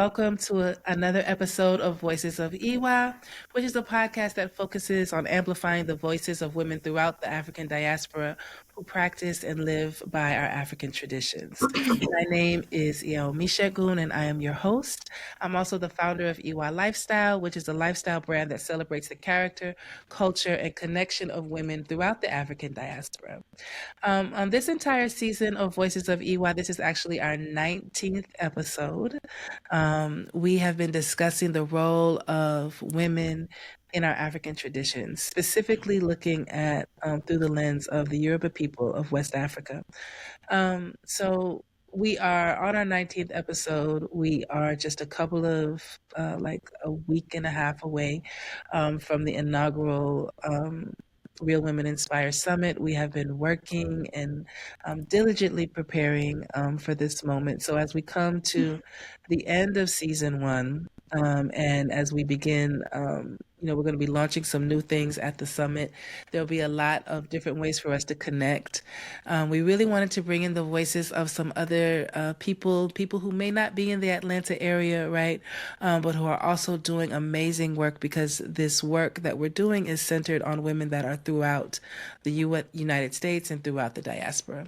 welcome to another episode of Voices of IWA, which is a podcast that focuses on amplifying the voices of women throughout the African diaspora who practice and live by our African traditions. My name is Iya Omisegun, and I am your host. I'm also the founder of IWA Lifestyle, which is a lifestyle brand that celebrates the character, culture, and connection of women throughout the African diaspora. On this entire season of Voices of IWA, this is actually our 19th episode. We have been discussing the role of women in our African traditions, specifically looking at through the lens of the Yoruba people of West Africa. So we are on our 19th episode. We are just a couple of, like a week and a half away from the inaugural Real Women Inspire Summit. We have been working and diligently preparing for this moment. So as we come to the end of season one, and as we begin, we're going to be launching some new things at the summit. There'll be a lot of different ways for us to connect. We really wanted to bring in the voices of some other people who may not be in the Atlanta area, right? But who are also doing amazing work, because this work that we're doing is centered on women that are throughout the United States and throughout the diaspora.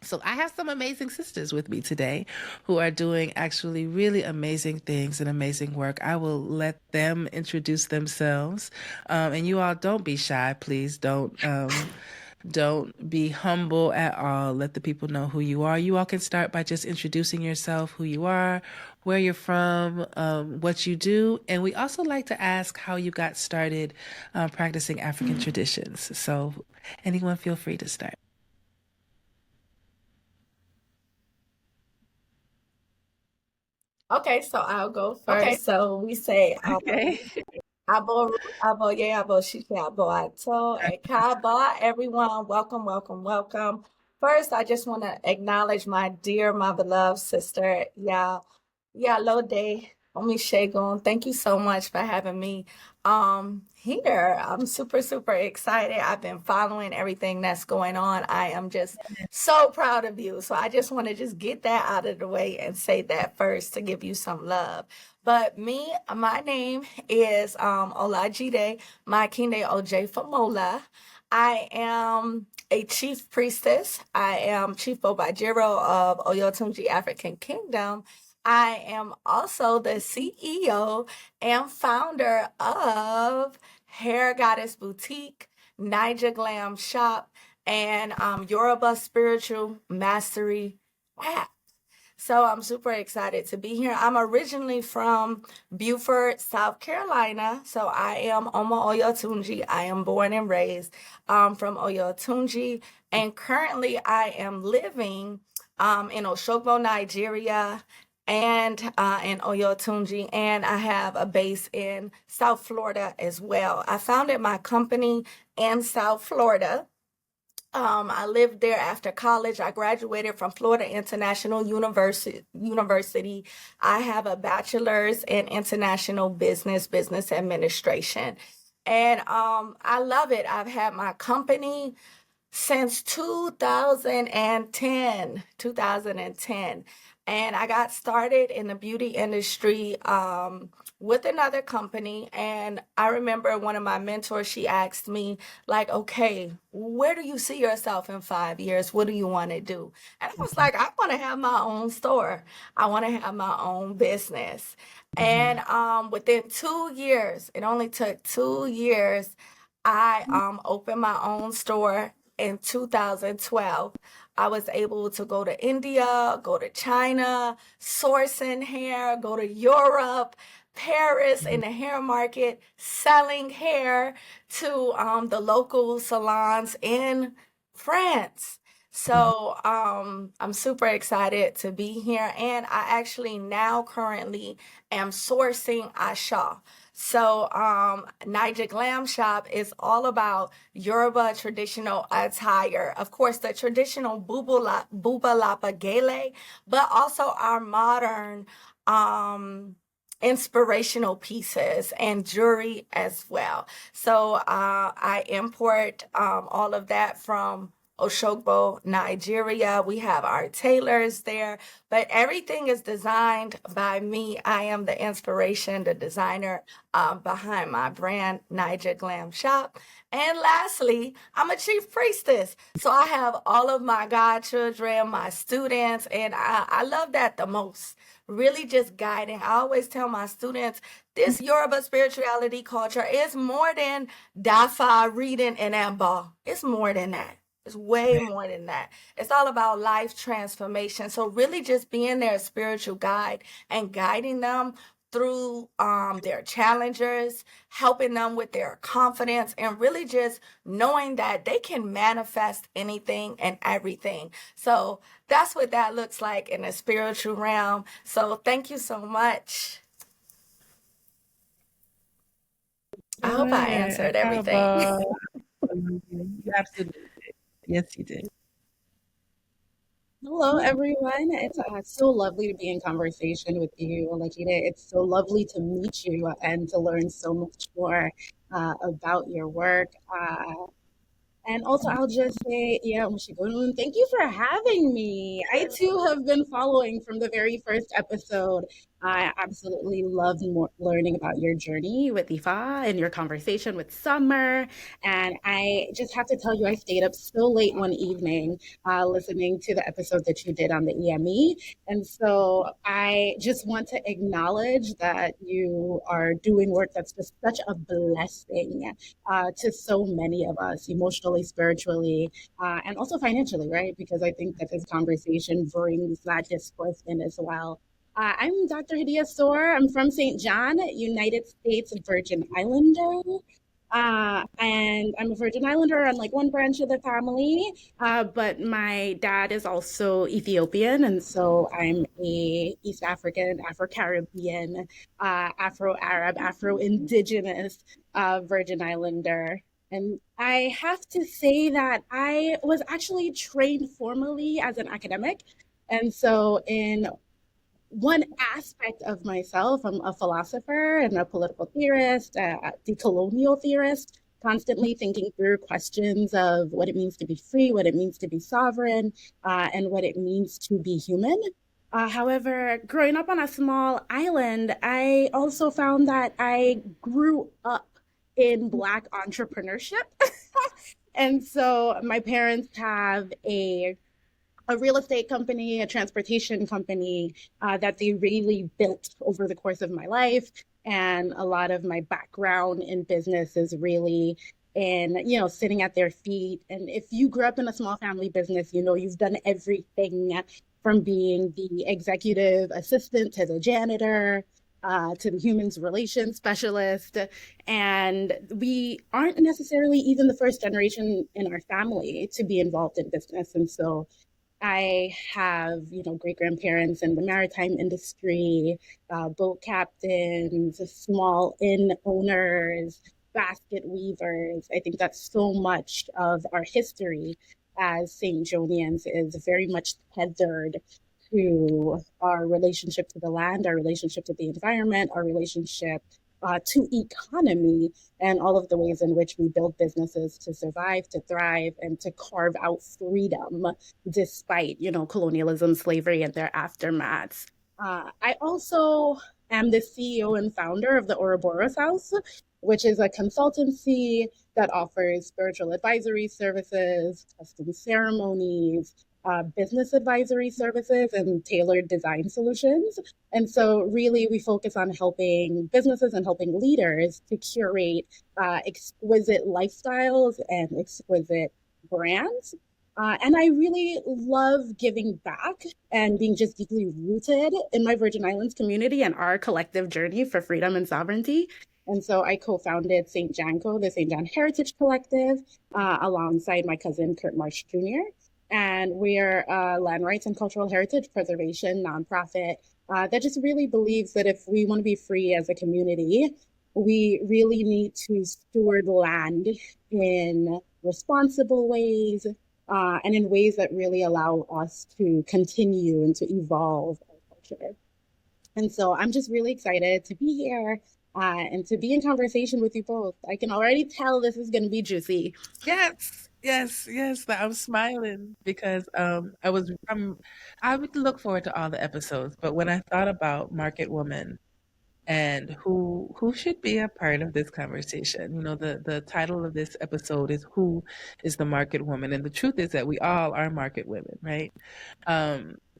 So I have some amazing sisters with me today who are doing actually really amazing things and amazing work. I will let them introduce themselves. And you all don't be shy, please. Don't be humble at all. Let the people know who you are. You all can start by just introducing yourself, who you are, where you're from, what you do. And we also like to ask how you got started practicing African traditions. So anyone feel free to start. Okay, so I'll go first. So we say Okay. abo, abo, yeah, abo, shike, abo, ato, ekaba. Everyone, welcome, welcome, welcome. First, I just want to acknowledge my dear, my beloved sister, Lode Omisegun. Thank you so much for having me here. I'm super, super excited. I've been following everything that's going on. I am just so proud of you. So I just want to just get that out of the way and say that first to give you some love. But my name is Olajide Makinde Ojefomola. I am a chief priestess. I am Chief Bobajiro of Oyotunji African Kingdom. I am also the CEO and founder of Hair Goddess Boutique, Niger Glam Shop, and Yoruba Spiritual Mastery app. So I'm super excited to be here. I'm originally from Beaufort, South Carolina. So I am Omo Oyotunji. I am born and raised from Oyotunji. And currently I am living in Oshogbo, Nigeria, and in Oyotunji, and I have a base in South Florida as well. I founded my company in South Florida. I lived there after college. I graduated from Florida International University. I have a bachelor's in international business administration. And I love it. I've had my company since 2010. And I got started in the beauty industry with another company. And I remember one of my mentors, she asked me, like, okay, where do you see yourself in 5 years? What do you want to do? And I was like, I want to have my own store. I want to have my own business. And within 2 years, it only took 2 years, I opened my own store in 2012. I was able to go to India, go to China, source in hair, go to Europe, Paris in the hair market, selling hair to the local salons in France. So I'm super excited to be here. And I actually now currently am sourcing Asha. So Niger Glam Shop is all about Yoruba traditional attire. Of course, the traditional Buba Lapa Gele, but also our modern inspirational pieces and jewelry as well. So I import all of that from Osogbo, Nigeria. We have our tailors there, but everything is designed by me. I am the inspiration, the designer behind my brand, Niger Glam Shop. And lastly, I'm a chief priestess. So I have all of my godchildren, my students, and I love that the most. Really just guiding. I always tell my students this Yoruba spirituality culture is more than Dafa reading and Amba. It's more than that. It's way more than that. It's all about life transformation. So really just being their spiritual guide and guiding them through their challenges, helping them with their confidence, and really just knowing that they can manifest anything and everything. So that's what that looks like in the spiritual realm. So thank you so much. I All hope I right, answered everything. bravo. You absolutely did. Yes, you did. Hello, everyone. It's so lovely to be in conversation with you, Olajide. It's so lovely to meet you and to learn so much more about your work. And also, I'll just say, Iya Omisegun, thank you for having me. I too have been following from the very first episode. I absolutely loved learning about your journey with Ifa and your conversation with Summer. And I just have to tell you, I stayed up so late one evening listening to the episode that you did on the EME. And so I just want to acknowledge that you are doing work that's just such a blessing to so many of us, emotionally, spiritually, and also financially, right? Because I think that this conversation brings that discourse in as well. I'm Dr. Hadiya Sewer. I'm from St. John, United States Virgin Islander. And I'm a Virgin Islander on like one branch of the family, but my dad is also Ethiopian, and so I'm a East African, Afro-Caribbean, Afro-Arab, Afro-Indigenous Virgin Islander. And I have to say that I was actually trained formally as an academic. And so, in one aspect of myself, I'm a philosopher and a political theorist, a decolonial theorist, constantly thinking through questions of what it means to be free, what it means to be sovereign, and what it means to be human. However, growing up on a small island, I also found that I grew up in Black entrepreneurship. And so my parents have a real estate company, a transportation company that they really built over the course of my life. And a lot of my background in business is really in, sitting at their feet. And if you grew up in a small family business, you've done everything from being the executive assistant to the janitor. To the humans relations specialist. And we aren't necessarily even the first generation in our family to be involved in business. And so I have, great grandparents in the maritime industry, boat captains, small inn owners, basket weavers. I think that so much of our history as St. Jonians is very much tethered to our relationship to the land, our relationship to the environment, our relationship to economy, and all of the ways in which we build businesses to survive, to thrive, and to carve out freedom despite, colonialism, slavery, and their aftermaths. I also am the CEO and founder of the Ouroboros House, which is a consultancy that offers spiritual advisory services, custom ceremonies, business advisory services, and tailored design solutions. And so, really, we focus on helping businesses and helping leaders to curate exquisite lifestyles and exquisite brands. And I really love giving back and being just deeply rooted in my Virgin Islands community and our collective journey for freedom and sovereignty. And so I co-founded St. Janco, the St. John Heritage Collective, alongside my cousin Kurt Marsh Jr. And we're a land rights and cultural heritage preservation nonprofit that just really believes that if we want to be free as a community, we really need to steward land in responsible ways and in ways that really allow us to continue and to evolve our culture. And so I'm just really excited to be here and to be in conversation with you both. I can already tell this is going to be juicy. Yes. Yes, yes, that I'm smiling because I would look forward to all the episodes, but when I thought about Market Woman and who should be a part of this conversation, the title of this episode is Who is the Market Woman? And the truth is that we all are market women, right?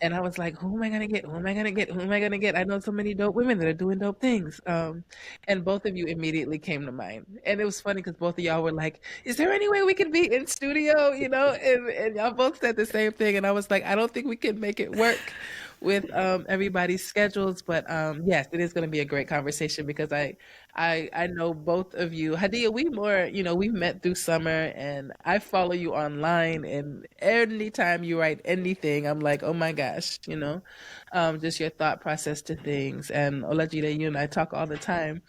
And I was like, who am I gonna get? Who am I gonna get? Who am I gonna get? I know so many dope women that are doing dope things. And both of you immediately came to mind. And it was funny because both of y'all were like, is there any way we could be in studio? And y'all both said the same thing. And I was like, I don't think we can make it work with everybody's schedules. But yes, it is gonna be a great conversation because I know both of you. Hadiya, we've met through summer and I follow you online, and anytime you write anything, I'm like, oh my gosh, just your thought process to things. And Olajide, you and I talk all the time.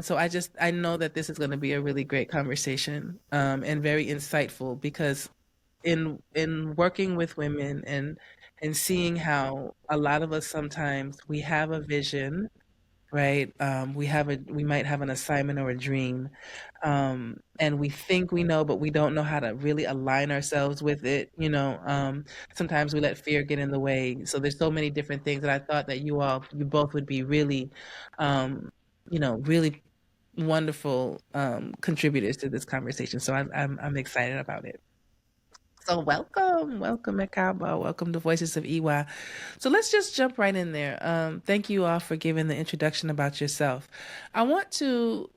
So I know that this is going to be a really great conversation, and very insightful because in working with women and seeing how a lot of us sometimes we have a vision, right? We might have an assignment or a dream, and we think we know, but we don't know how to really align ourselves with it. Sometimes we let fear get in the way. So there's so many different things that I thought that you both would be really, really wonderful contributors to this conversation. So I'm excited about it. So welcome, Ekaba. Welcome to Voices of IWA. So let's just jump right in there. Thank you all for giving the introduction about yourself. I want to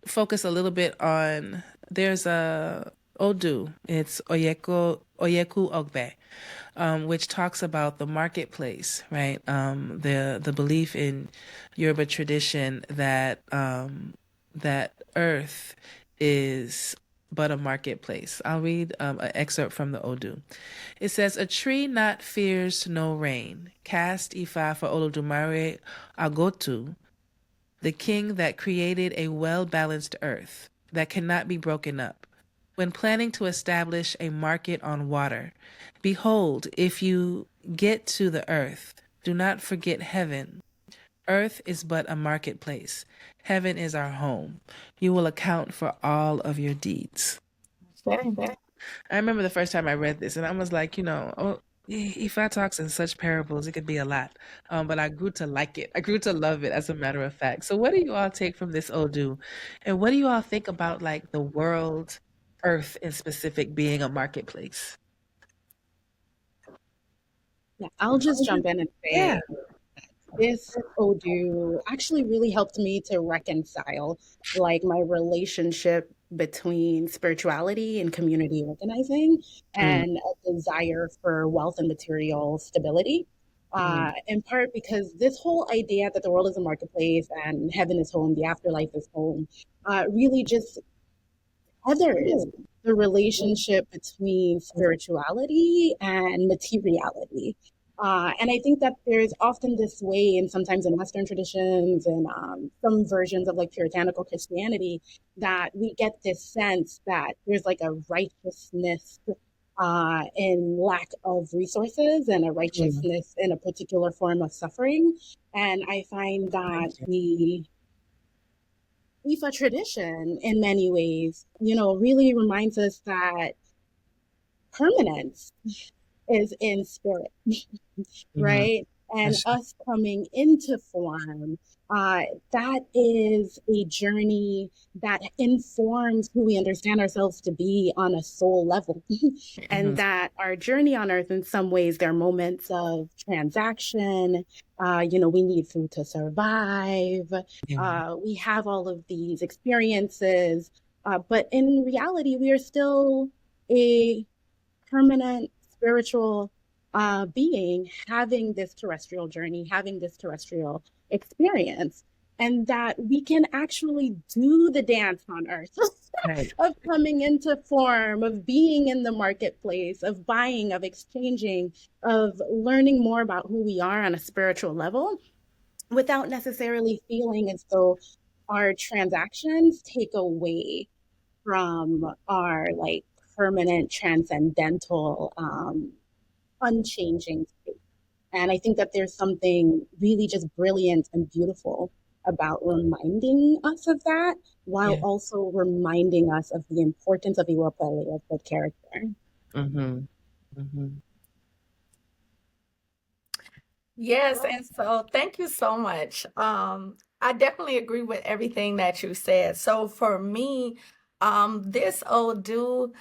focus a little bit on there's a Odu. It's Oyeku Ogbe, which talks about the marketplace, right? The belief in Yoruba tradition that Earth is but a marketplace. I'll read an excerpt from the Odu. It says, "A tree not fears no rain. Cast Ifa for Olodumare Agotu, the king that created a well-balanced earth that cannot be broken up. When planning to establish a market on water, behold, if you get to the earth, do not forget heaven. Earth is but a marketplace. Heaven is our home. You will account for all of your deeds." I remember the first time I read this, and I was like, if I talks in such parables, it could be a lot. But I grew to like it. I grew to love it, as a matter of fact. So, what do you all take from this Odu, and what do you all think about like the world, Earth in specific, being a marketplace? Yeah, I'll just jump in and Yeah. say this Odu actually really helped me to reconcile like my relationship between spirituality and community organizing Mm, and a desire for wealth and material stability. mm, In part because this whole idea that the world is a marketplace and heaven is home, the afterlife is home, really just others the relationship between spirituality and materiality. And I think that there's often this way, and sometimes in Western traditions and some versions of like puritanical Christianity, that we get this sense that there's like a righteousness in lack of resources and a mm. righteousness in a particular form of suffering. And I find that the Ifa tradition, in many ways, really reminds us that permanence is in spirit, Mhm. right? And That's us coming into form, uh, that is a journey that informs who we understand ourselves to be on a soul level. And mhm. that our journey on earth, in some ways, there are moments of transaction. We need food to survive. Yeah. We have all of these experiences. But in reality, we are still a permanent spiritual being having this terrestrial journey, having this terrestrial experience, and that we can actually do the dance on earth Right. of coming into form, of being in the marketplace, of buying, of exchanging, of learning more about who we are on a spiritual level without necessarily feeling as though our transactions take away from our like permanent transcendental unchanging state. And I think that there's something really just brilliant and beautiful about reminding us of that while Yeah. also reminding us of the importance of Iwa Pele, of good character. Mm-hmm. Mm-hmm. Yes, and so thank you so much. I definitely agree with everything that you said. So for me, this Odu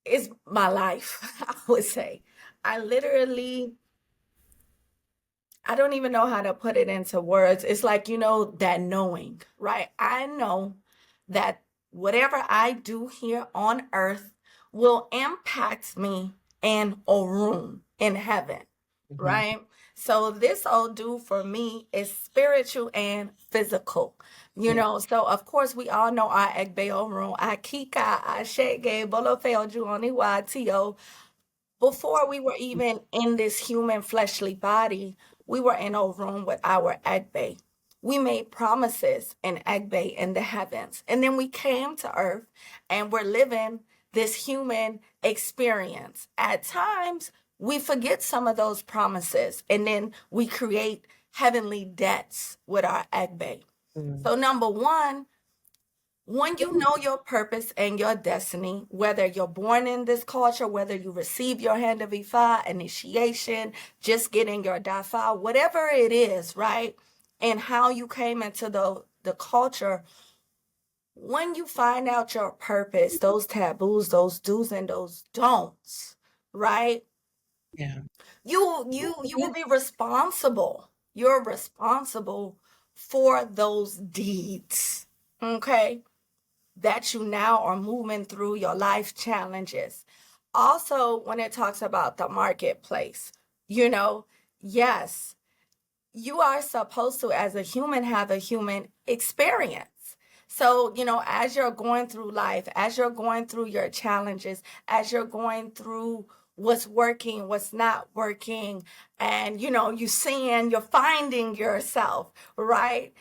is my life, I would say. I literally, I don't even know how to put it into words. It's like, that knowing, right? I know that whatever I do here on earth will impact me in a room in heaven, Mm-hmm. right? So this all do for me is spiritual and physical, Yeah. So of course we all know our Egbe room, Akika, Ashege, Bolofeo, Juoni, Watio, before we were even in this human fleshly body, we were in a room with our Agbe. We made promises in Agbe in the heavens. And then we came to earth and we're living this human experience. At times, we forget some of those promises and then we create heavenly debts with our Agbe. Mm-hmm. So, number one, when you know your purpose and your destiny, whether you're born in this culture, whether you receive your hand of Ifa, initiation, just getting your Dafa, whatever it is, right? And how you came into the culture, when you find out your purpose, those taboos, those do's and those don'ts, right? Yeah. You will be responsible. You're responsible for those deeds. Okay? That you now are moving through your life challenges. Also, when it talks about the marketplace, yes, you are supposed to, as a human, have a human experience. So, as you're going through life, as you're going through your challenges, as you're going through what's working, what's not working, and you're finding yourself, right?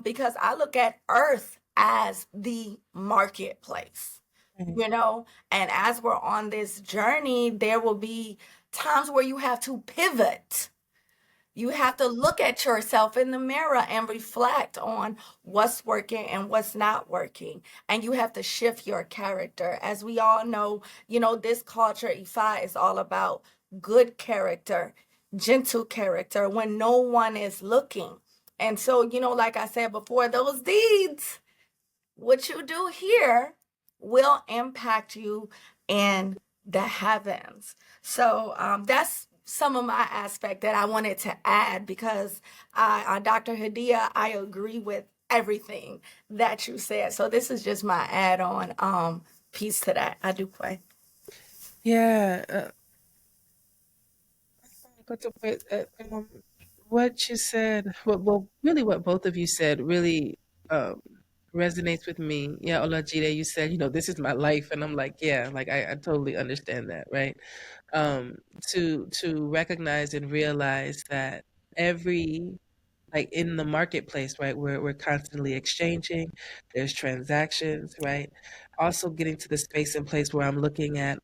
Because I look at Earth as the marketplace, Right. and as we're on this journey, there will be times where you have to pivot. You have to look at yourself in the mirror and reflect on what's working and what's not working. And you have to shift your character. As we all know, this culture, Ifa, is all about good character, gentle character when no one is looking. And so, like I said before, those deeds, what you do here will impact you in the heavens. So that's some of my aspect that I wanted to add because Dr. Hadiya, I agree with everything that you said. So this is just my add-on piece to that. I do play. Yeah. Um, what you said, well, really what both of you said really um, resonates with me. Yeah, Olajide, you said, this is my life. And I'm like, yeah, like I totally understand that, right? Um, to recognize and realize that every like in the marketplace, right, where we're constantly exchanging, there's transactions, right? Also getting to the space and place where I'm looking at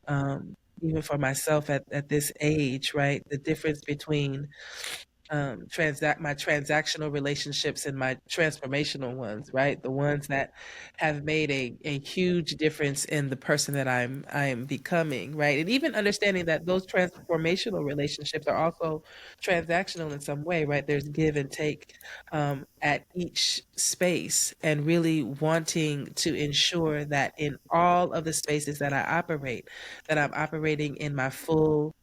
even for myself at this age, right, the difference between my transactional relationships and my transformational ones, right? The ones that have made a huge difference in the person that I am becoming, right? And even understanding that those transformational relationships are also transactional in some way, right? There's give and take at each space, and really wanting to ensure that in all of the spaces that I operate, that I'm operating in my full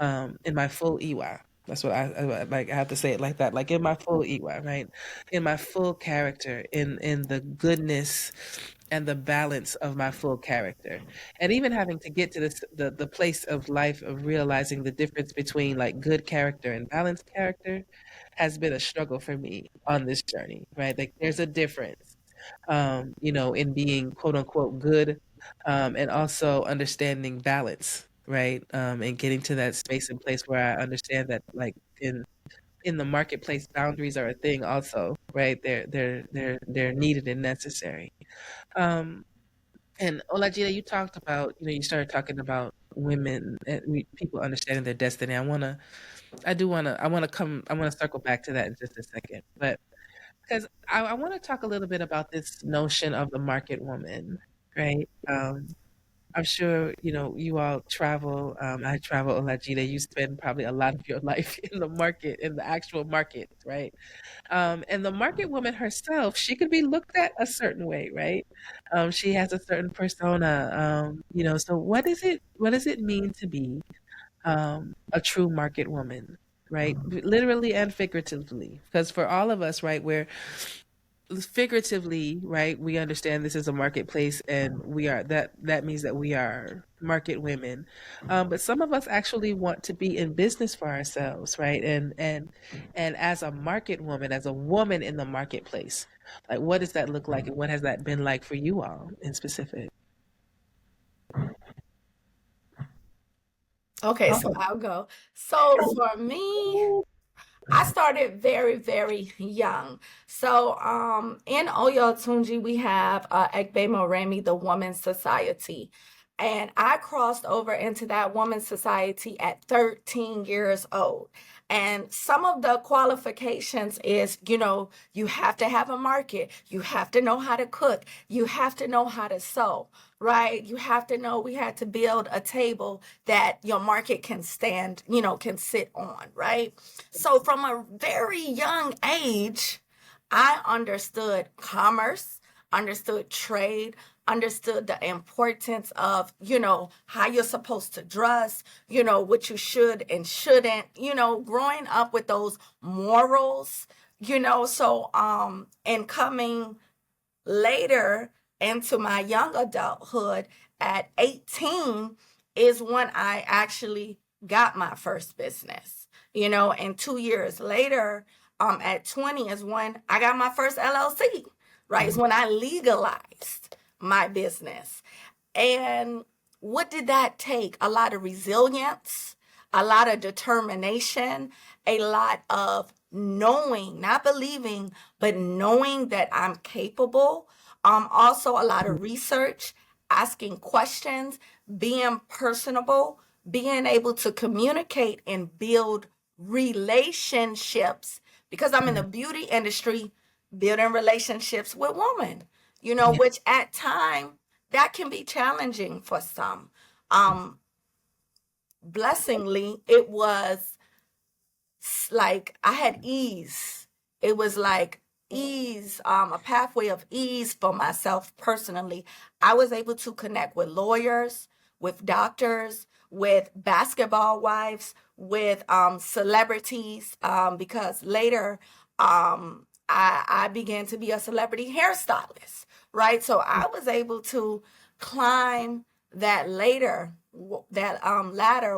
Iwa. That's what I like. I have to say it like that, like in my full Iwa, right? In my full character, in the goodness and the balance of my full character, and even having to get to the place of life of realizing the difference between like good character and balanced character has been a struggle for me on this journey, right? Like there's a difference, in being quote unquote good, and also understanding balance, right? And getting to that space and place where I understand that, like in the marketplace, boundaries are a thing, also, right? They're needed and necessary. Um, and Olajide, you talked about, you started talking about women and people understanding their destiny. I want to circle back to that in just a second, but because I want to talk a little bit about this notion of the market woman, right? I'm sure, you all travel. I travel, Olajide. You spend probably a lot of your life in the market, in the actual market, right? And the market woman herself, she could be looked at a certain way, right? She has a certain persona. So what does it mean to be a true market woman, right? Literally and figuratively. Because for all of us, right, we're figuratively, right, we understand this is a marketplace and we are that means that we are market women. But some of us actually want to be in business for ourselves, right? And as a market woman, as a woman in the marketplace, like what does that look like and what has that been like for you all in specific? Okay, so Oh, I'll go. So for me, I started very, very young. So, in Oyo Tunji, we have Egbe Moremi, the Women's Society. And I crossed over into that Women's Society at 13 years old. And some of the qualifications is, you have to have a market, you have to know how to cook, you have to know how to sew, right? You have to know we had to build a table that your market can stand, can sit on, right? So from a very young age, I understood commerce, understood trade, understood the importance of, how you're supposed to dress, what you should and shouldn't, growing up with those morals, so and coming later into my young adulthood at 18 is when I actually got my first business, and 2 years later, at 20 is when I got my first LLC, right? It's when I legalized my business. And what did that take? A lot of resilience, a lot of determination, a lot of knowing, not believing, but knowing that I'm capable. Also, a lot of research, asking questions, being personable, being able to communicate and build relationships because I'm in the beauty industry, building relationships with women, yeah. which at time that can be challenging for some. Um, Blessingly, it was like I had ease. It was like ease, a pathway of ease for myself personally. I was able to connect with lawyers, with doctors, with basketball wives, with celebrities, because later I began to be a celebrity hairstylist, right? So I was able to climb that ladder.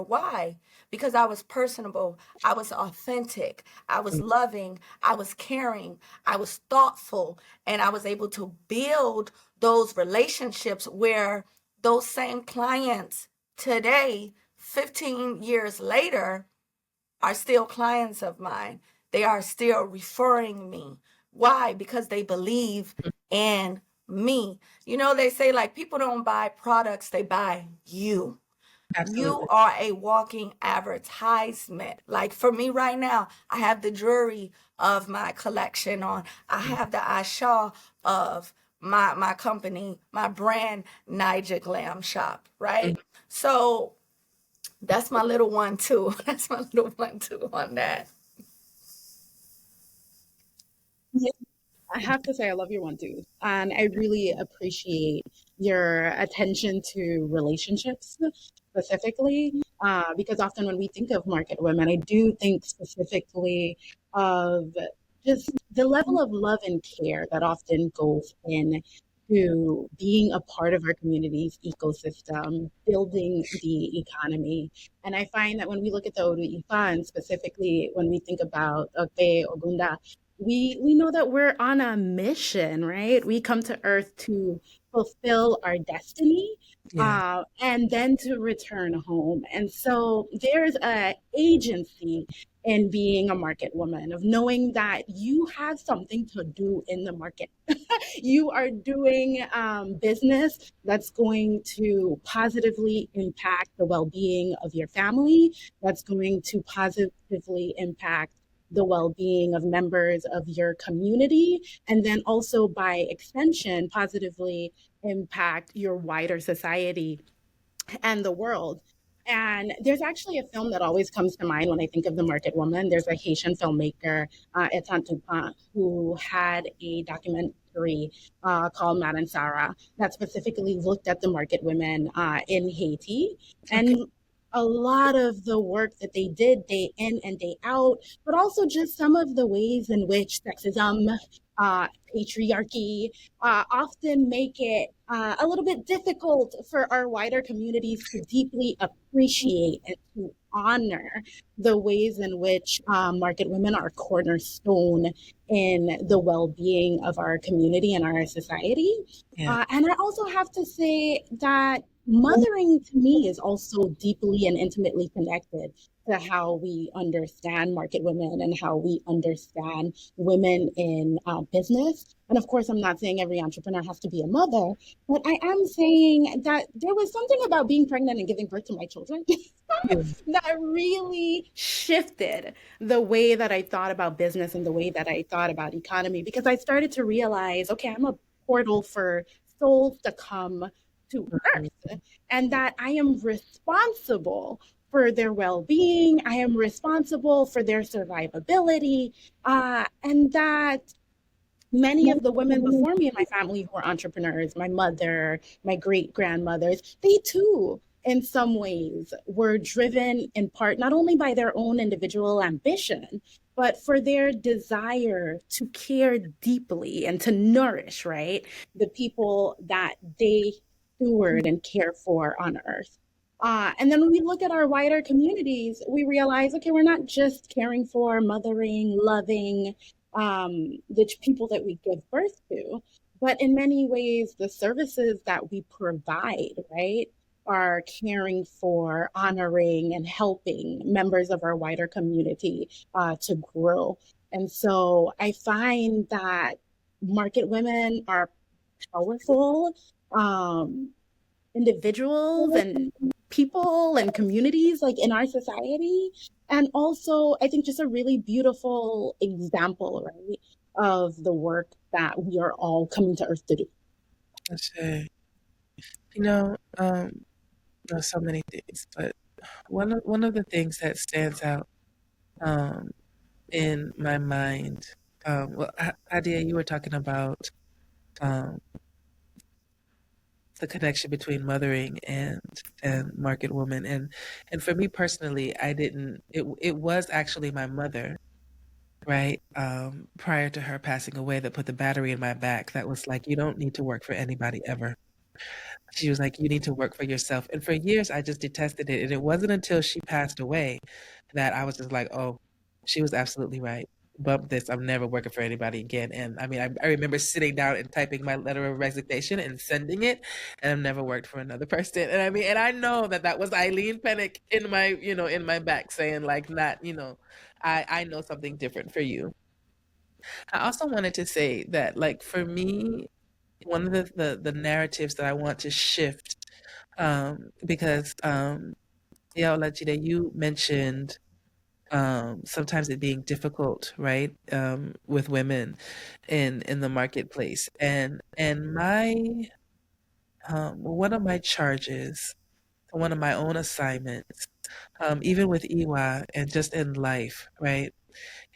Why? Because I was personable, I was authentic, I was loving, I was caring, I was thoughtful, and I was able to build those relationships where those same clients today, 15 years later, are still clients of mine. They are still referring me. Why? Because they believe in me. They say like people don't buy products, they buy you. You Absolutely. are a walking advertisement. Like for me right now, I have the jewelry of my collection on. I have the Asha of my company, my brand, Niger Glam Shop, right? So that's my little one too. That's my little one too on that. Yeah, I have to say, I love your one too. And I really appreciate your attention to relationships specifically, because often when we think of market women, I do think specifically of just the level of love and care that often goes in to being a part of our community's ecosystem, building the economy. And I find that when we look at the Odu Ifa, and specifically when we think about Ogbe Ogunda, we know that we're on a mission, right? We come to Earth to fulfill our destiny, Yeah. and then to return home. And so there's a agency in being a market woman, of knowing that you have something to do in the market. You are doing business that's going to positively impact the well-being of your family, that's going to positively impact the well-being of members of your community, and then also by extension positively impact your wider society and the world. And there's actually a film that always comes to mind when I think of the market woman. There's a Haitian filmmaker, Etan Tupin, who had a documentary called Madame Sarah that specifically looked at the market women in Haiti. Okay. And a lot of the work that they did day in and day out, but also just some of the ways in which sexism, patriarchy, often make it a little bit difficult for our wider communities to deeply appreciate and to honor the ways in which market women are cornerstone in the well-being of our community and our society. Yeah. And I also have to say that mothering to me is also deeply and intimately connected to how we understand market women and how we understand women in business. And of course, I'm not saying every entrepreneur has to be a mother, but I am saying that there was something about being pregnant and giving birth to my children Yeah. that really shifted the way that I thought about business and the way that I thought about economy, because I started to realize, okay, I'm a portal for souls to come to earth, and that I am responsible for their well-being. I am responsible for their survivability, and that many of the women before me in my family who were entrepreneurs, my mother, my great grandmothers, they too, in some ways, were driven in part not only by their own individual ambition, but for their desire to care deeply and to nourish, right, the people that they steward and care for on earth. And then when we look at our wider communities, we realize, okay, we're not just caring for, mothering, loving, the people that we give birth to, but in many ways, the services that we provide, right, are caring for, honoring, and helping members of our wider community to grow. And so I find that market women are powerful individuals and people and communities like in our society, and also I think just a really beautiful example, right, of the work that we are all coming to earth to do. That's it. You know, there's so many things, but one of the things that stands out um, in my mind, well, Hadiya, you were talking about um, the connection between mothering and market woman, and for me personally, I didn't. It was actually my mother, right, prior to her passing away, that put the battery in my back. That was like, you don't need to work for anybody ever. She was like, you need to work for yourself. And for years, I just detested it. And it wasn't until she passed away that I was just like, oh, she was absolutely right. Bump this. I'm never working for anybody again. And I mean, I remember sitting down and typing my letter of resignation and sending it, and I've never worked for another person. And I mean, and I know that that was Eileen Pennick in my, in my back saying like, not, I know something different for you. I also wanted to say that, like, for me, one of the narratives that I want to shift, because yeah, Olajide, you mentioned sometimes it being difficult, right, with women in the marketplace, and my one of my charges, one of my own assignments, even with Iwa and just in life, right,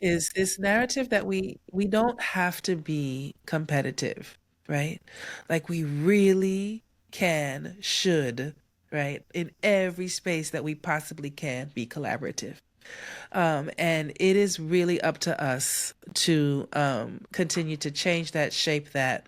is this narrative that we don't have to be competitive, right? Like we really can, should, right? In every space that we possibly can be collaborative. And it is really up to us to continue to change that, shape that,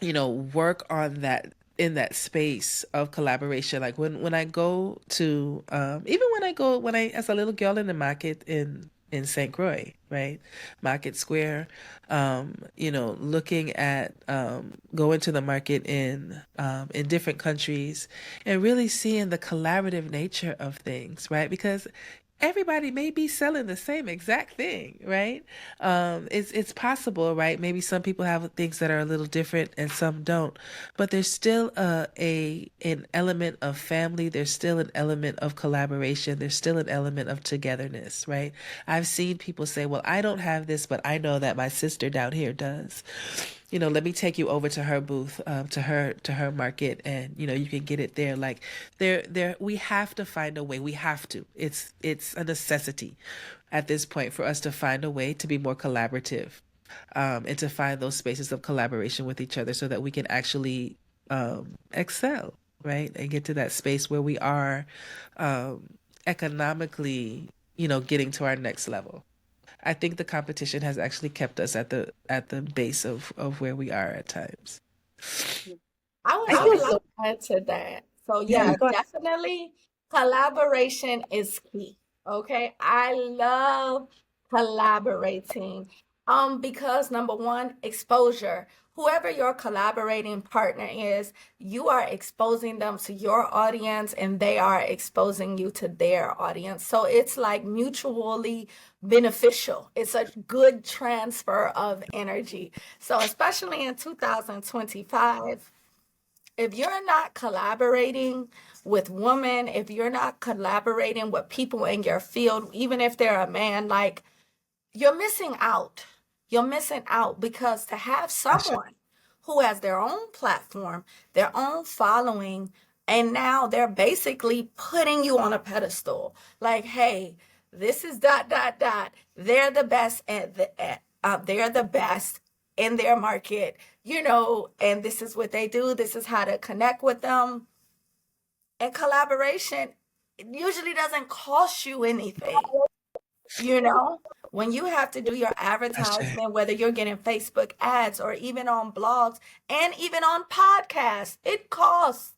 work on that in that space of collaboration. Like when I go to even when I as a little girl in the market in St. Croix, right? Market Square, looking at going to the market in different countries and really seeing the collaborative nature of things, right? Because everybody may be selling the same exact thing, right? It's possible, right? Maybe some people have things that are a little different and some don't, but there's still an element of family. There's still an element of collaboration. There's still an element of togetherness, right? I've seen people say, "Well, I don't have this, but I know that my sister down here does. Let me take you over to her booth, to her market, and you can get it there." Like there, we have to find a way. We have to. It's a necessity at this point for us to find a way to be more collaborative, and to find those spaces of collaboration with each other so that we can actually excel, right, and get to that space where we are economically, getting to our next level. I think the competition has actually kept us at the base of where we are at times. I I feel would like so. to add to that. So Yeah, yeah, go ahead. definitely collaboration is key. Okay. I love collaborating. Because number one, exposure. Whoever your collaborating partner is, you are exposing them to your audience and they are exposing you to their audience. So it's like mutually beneficial. It's a good transfer of energy. So especially in 2025, if you're not collaborating with women, if you're not collaborating with people in your field, even if they're a man, like you're missing out. You're missing out because to have Gotcha. someone who has their own platform, their own following, and now they're basically putting you on a pedestal. Like, hey, this is dot dot dot. They're the best they're the best in their market, and this is what they do. This is how to connect with them. And collaboration usually doesn't cost you anything. You know, when you have to do your Gotcha. advertisement, whether you're getting Facebook ads or even on blogs and even on podcasts, it costs.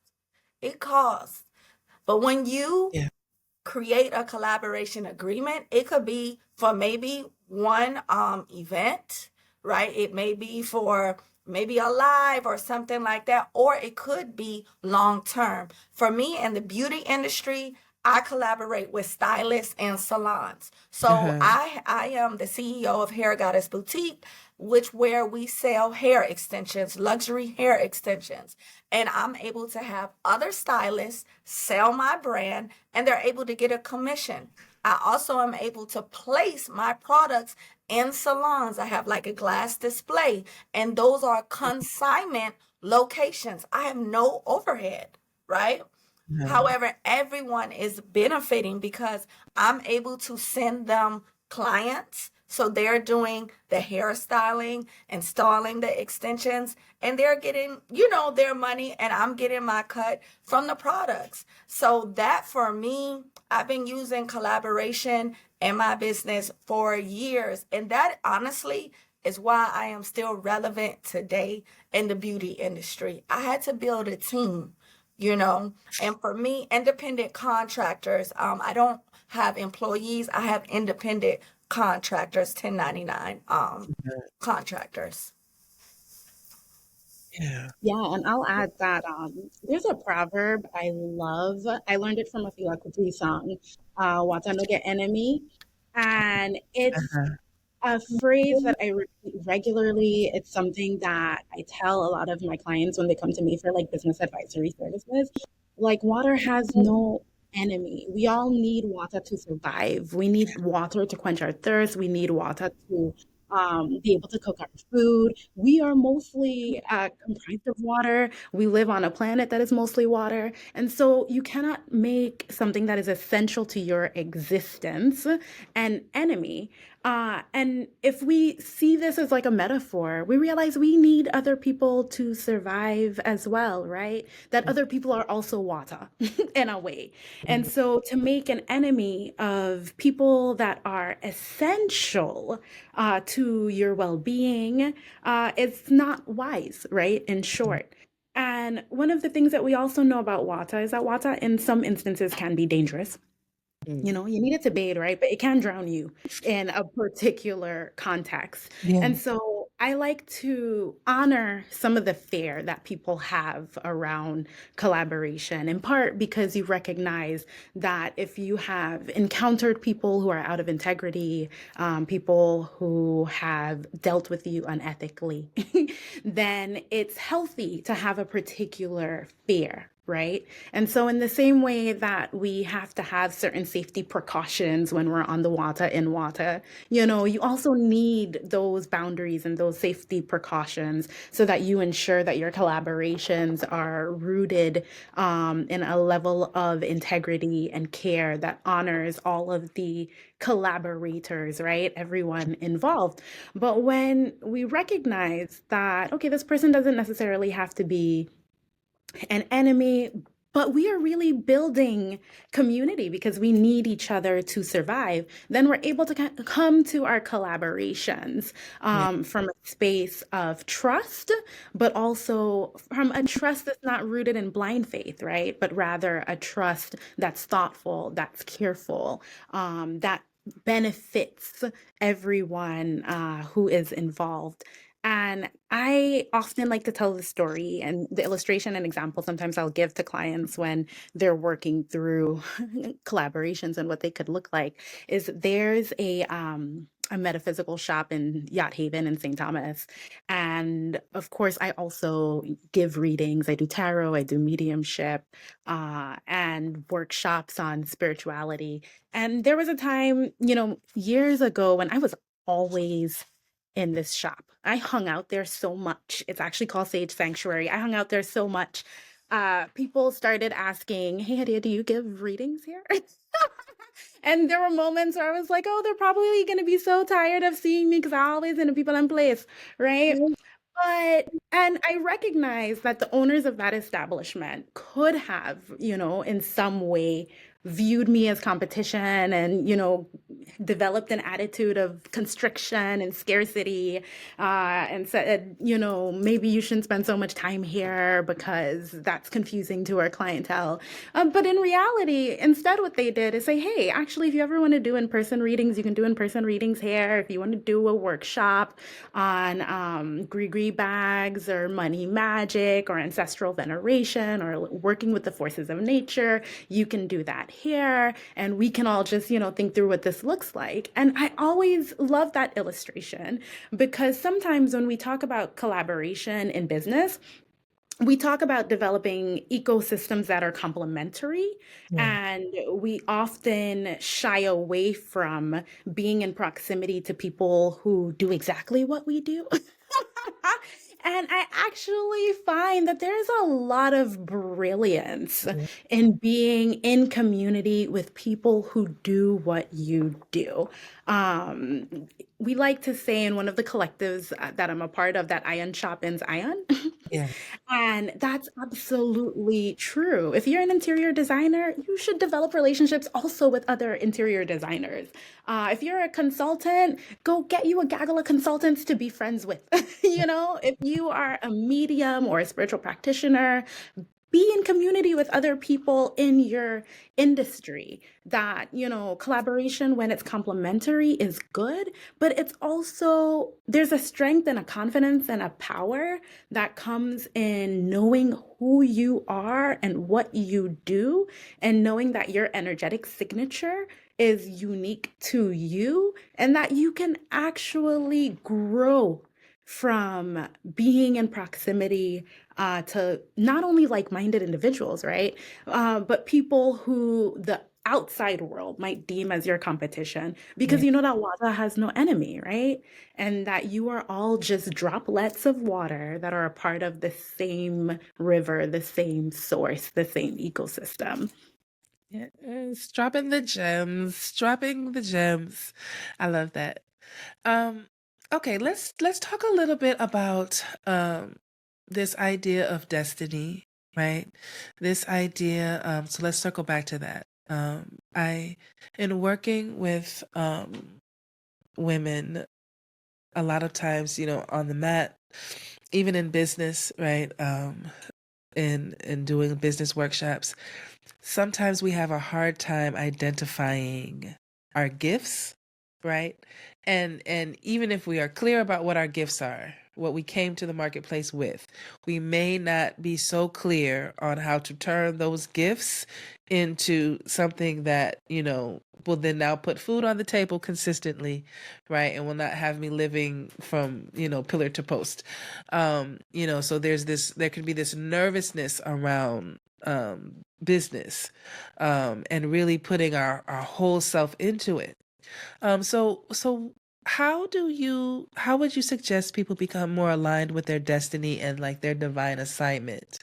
It costs. But when you Yeah. create a collaboration agreement, it could be for maybe one event, right? It may be for maybe a live or something like that, or it could be long term. For me in the beauty industry, I collaborate with stylists and salons. So Uh-huh. I am the CEO of Hair Goddess Boutique, which where we sell hair extensions, luxury hair extensions. And I'm able to have other stylists sell my brand and they're able to get a commission. I also am able to place my products in salons. I have like a glass display, and those are consignment locations. I have no overhead, right? Uh-huh. However, everyone is benefiting because I'm able to send them clients. So they're doing the hairstyling, installing the extensions, and they're getting, their money, and I'm getting my cut from the products. So that for me, I've been using collaboration in my business for years. And that honestly is why I am still relevant today in the beauty industry. I had to build a team, and for me, independent contractors, I don't have employees. I have independent contractors, 1099 contractors. Yeah. Yeah, and I'll add that there's a proverb I love. I learned it from a Fela Kuti song, "Wata no get enemy," and it's Uh-huh. a phrase that I repeat regularly. It's something that I tell a lot of my clients when they come to me for like business advisory services. Like, water has no enemy. We all need water to survive. We need water to quench our thirst. We need water to be able to cook our food. We are mostly comprised of water. We live on a planet that is mostly water. And so you cannot make something that is essential to your existence an enemy. And if we see this as like a metaphor, we realize we need other people to survive as well, right? That other people are also water in a way. And so to make an enemy of people that are essential to your well being, it's not wise, right? In short. And one of the things that we also know about water is that water in some instances can be dangerous. You need it to bathe, right? But it can drown you in a particular context. Yeah. And so I like to honor some of the fear that people have around collaboration, in part because you recognize that if you have encountered people who are out of integrity, people who have dealt with you unethically, then it's healthy to have a particular fear, right? And so, in the same way that we have to have certain safety precautions when we're on the water, in water, you also need those boundaries and those safety precautions so that you ensure that your collaborations are rooted in a level of integrity and care that honors all of the collaborators, right? Everyone involved. But when we recognize that, okay, this person doesn't necessarily have to be an enemy, but we are really building community because we need each other to survive, then we're able to come to our collaborations Yeah. from a space of trust, but also from a trust that's not rooted in blind faith, right? But rather a trust that's thoughtful, that's careful, that benefits everyone who is involved. And I often like to tell the story and the illustration and example sometimes I'll give to clients when they're working through collaborations and what they could look like is there's a metaphysical shop in Yacht Haven in St. Thomas. And of course, I also give readings. I do tarot, I do mediumship, and workshops on spirituality. And there was a time, years ago when I was always in this shop. I hung out there so much. It's actually called Sage Sanctuary. I hung out there so much. People started asking, "Hey, Hadiya, do you give readings here?" And there were moments where I was like, "Oh, they're probably going to be so tired of seeing me because I always in a people in place, right?" And I recognize that the owners of that establishment could have, in some way viewed me as competition and, developed an attitude of constriction and scarcity, and said, maybe you shouldn't spend so much time here because that's confusing to our clientele. But in reality, instead, what they did is say, hey, actually, if you ever want to do in-person readings, you can do in-person readings here. If you want to do a workshop on gree bags or money magic or ancestral veneration or working with the forces of nature, you can do that here. And we can all just, think through what this looks like. And I always love that illustration because sometimes when we talk about collaboration in business, we talk about developing ecosystems that are complementary, Yeah. and we often shy away from being in proximity to people who do exactly what we do. And I actually find that there's a lot of brilliance Yeah. in being in community with people who do what you do. We like to say in one of the collectives that I'm a part of that iron sharpens iron. Yeah. And that's absolutely true. If you're an interior designer, you should develop relationships also with other interior designers. If you're a consultant, go get you a gaggle of consultants to be friends with. If you are a medium or a spiritual practitioner, be in community with other people in your industry. That collaboration, when it's complementary, is good, but it's also, there's a strength and a confidence and a power that comes in knowing who you are and what you do, and knowing that your energetic signature is unique to you, and that you can actually grow from being in proximity to not only like-minded individuals, right? But people who the outside world might deem as your competition, because Yeah. that water has no enemy, right? And that you are all just droplets of water that are a part of the same river, the same source, the same ecosystem. Yes. Dropping the gems. Dropping the gems. I love that. Um, okay, let's talk a little bit about this idea of destiny, right? This idea, so let's circle back to that. I in working with women a lot of times, on the mat, even in business, right? In doing business workshops, sometimes we have a hard time identifying our gifts right? And even if we are clear about what our gifts are, what we came to the marketplace with, we may not be so clear on how to turn those gifts into something that, will then now put food on the table consistently, right? And will not have me living from, pillar to post. So there can be this nervousness around business, and really putting our whole self into it. So how would you suggest people become more aligned with their destiny and like their divine assignment,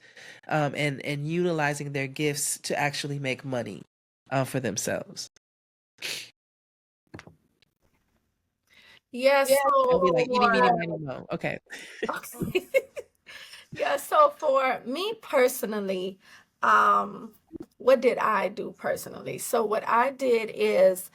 and utilizing their gifts to actually make money, for themselves? Yes, I'll so be like, eeny, meeny, for miny, mo. Okay. okay. Yeah, so for me personally, um, what did I do personally? So what I did is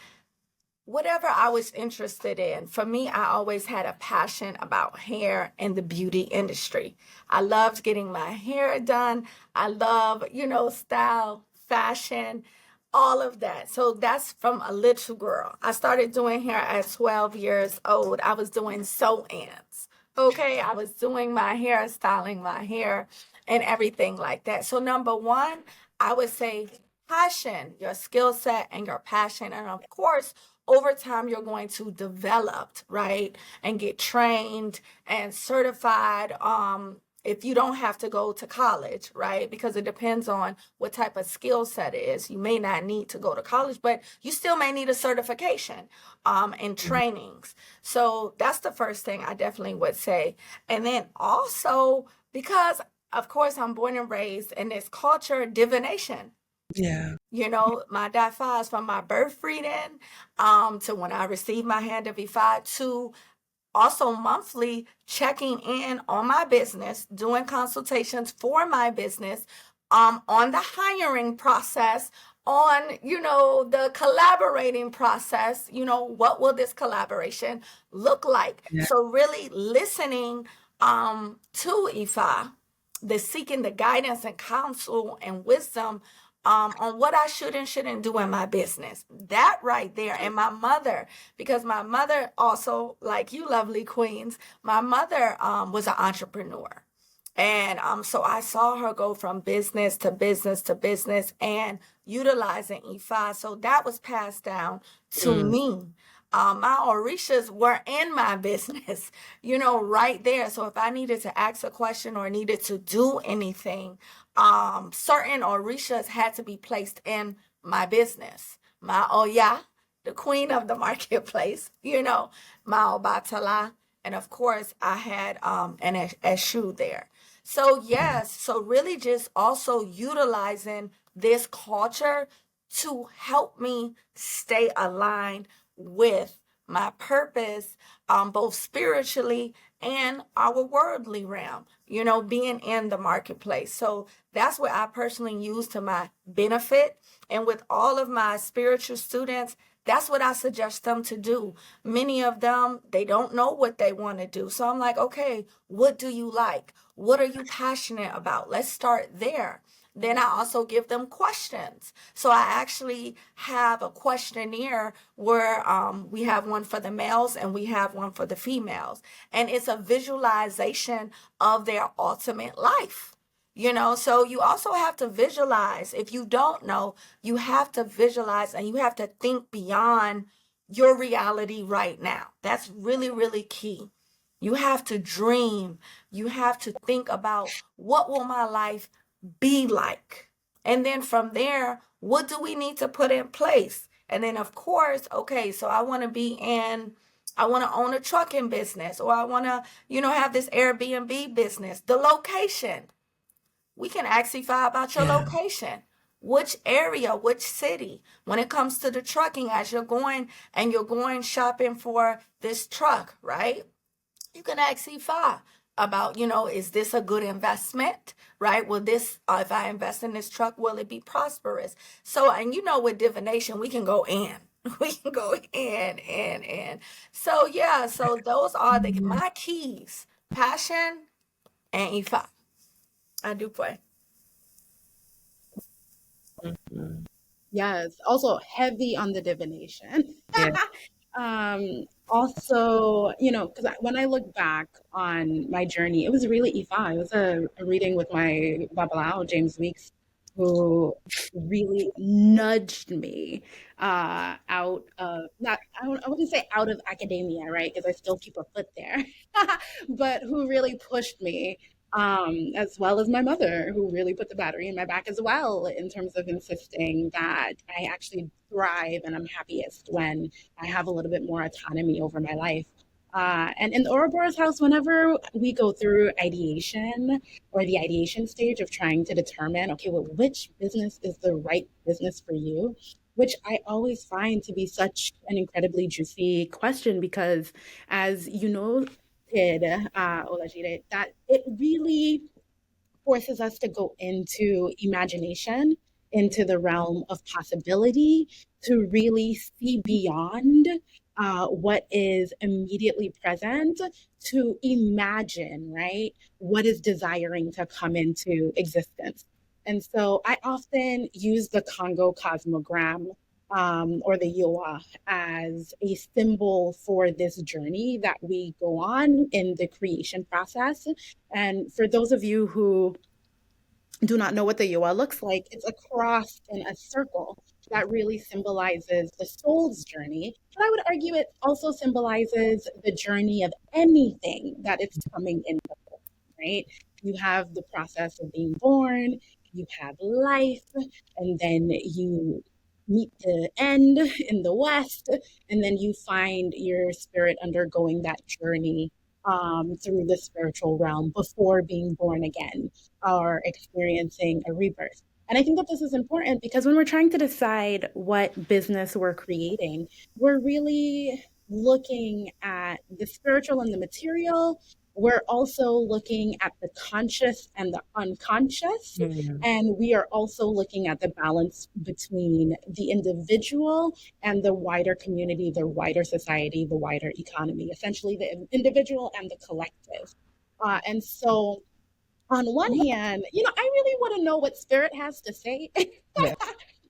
whatever I was interested in. For me, I always had a passion about hair and the beauty industry. I loved getting my hair done. I love, style, fashion, all of that. So that's from a little girl. I started doing hair at 12 years old. I was doing sew-ins. Okay, I was doing my hair, styling my hair, and everything like that. So, number one, I would say passion, your skill set, and your passion. And of course, over time you're going to develop, right, and get trained and certified, if you don't have to go to college, right, because it depends on what type of skill set it is. You may not need to go to college, but you still may need a certification, and Mhm. trainings. So that's the first thing I definitely would say. And then also, because of course I'm born and raised in this culture, divination. Yeah. My DAFAs from my birth reading, to when I received my hand of Ifa, to also monthly checking in on my business, doing consultations for my business, on the hiring process, on, the collaborating process, what will this collaboration look like? Yeah. So really listening, to Ifa, the seeking the guidance and counsel and wisdom, on what I should and shouldn't do in my business. That right there. And my mother, because my mother also, like you lovely queens, my mother, was an entrepreneur. And so I saw her go from business to business to business and utilizing EFI. So that was passed down to Mm. me. My orishas were in my business, right there. So if I needed to ask a question or needed to do anything, certain orishas had to be placed in my business. My Oya, the queen of the marketplace, my Obatala, and of course I had, an Eshu there. So yes, so really just also utilizing this culture to help me stay aligned with my purpose, both spiritually and our worldly realm, being in the marketplace. So that's what I personally use to my benefit. And with all of my spiritual students, that's what I suggest them to do. Many of them, they don't know what they want to do. So I'm like, okay, what do you like? What are you passionate about? Let's start there. Then I also give them questions. So I actually have a questionnaire where, we have one for the males and we have one for the females. And it's a visualization of their ultimate life. So you also have to visualize. If you don't know, you have to visualize and you have to think beyond your reality right now. That's really, really key. You have to dream. You have to think about what will my life be like? And then from there, what do we need to put in place? And then of course, okay, so I want to own a trucking business, or I want to, have this Airbnb business. The location. We can actually find about your Yeah. location. Which area, which city? When it comes to the trucking, as you're going and you're going shopping for this truck, right? You can actually find about, is this a good investment, right? Will this, if I invest in this truck, will it be prosperous? So, and with divination, we can go in. We can go in. So, yeah, so those are my keys: passion and Ifa. I do play. Mhm. Yes, also heavy on the divination. Yeah. Also, because when I look back on my journey, it was really Ifa. It was a reading with my Babalao, James Weeks, who really nudged me out of, not, I wouldn't say out of academia, right? Because I still keep a foot there, but who really pushed me, as well as my mother, who really put the battery in my back as well, in terms of insisting that I actually thrive and I'm happiest when I have a little bit more autonomy over my life. And in the Ouroboros house, whenever we go through ideation or the ideation stage of trying to determine, okay, well, which business is the right business for you, which I always find to be such an incredibly juicy question because, as you know, Olajide, that it really forces us to go into imagination, into the realm of possibility, to really see beyond what is immediately present, to imagine, right, what is desiring to come into existence. And so I often use the Congo cosmogram, or the Yoa, as a symbol for this journey that we go on in the creation process. And for those of you who do not know what the Yoa looks like, it's a cross in a circle that really symbolizes the soul's journey. But I would argue it also symbolizes the journey of anything that is coming into the, right? You have the process of being born, you have life, and then you meet the end in the West, and then you find your spirit undergoing that journey through the spiritual realm before being born again or experiencing a rebirth. And I think that this is important because when we're trying to decide what business we're creating, we're really looking at the spiritual and the material. We're also looking at the conscious and the unconscious. And we are also looking at the balance between the individual and the wider community, the wider society, the wider economy, essentially the individual and the collective. And so, on one hand, I really want to know what spirit has to say Yeah.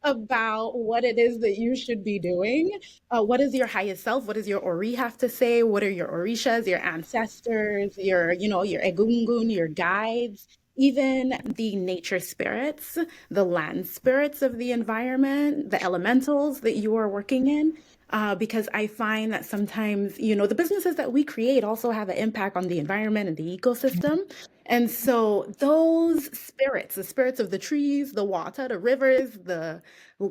about what it is that you should be doing. What is your highest self? What does your Ori have to say? What are your Orishas, your ancestors, your Egungun, your guides, even the nature spirits, the land spirits of the environment, the elementals that you are working in? Because I find that sometimes, the businesses that we create also have an impact on the environment and the ecosystem. And so those spirits, the spirits of the trees, the water, the rivers, the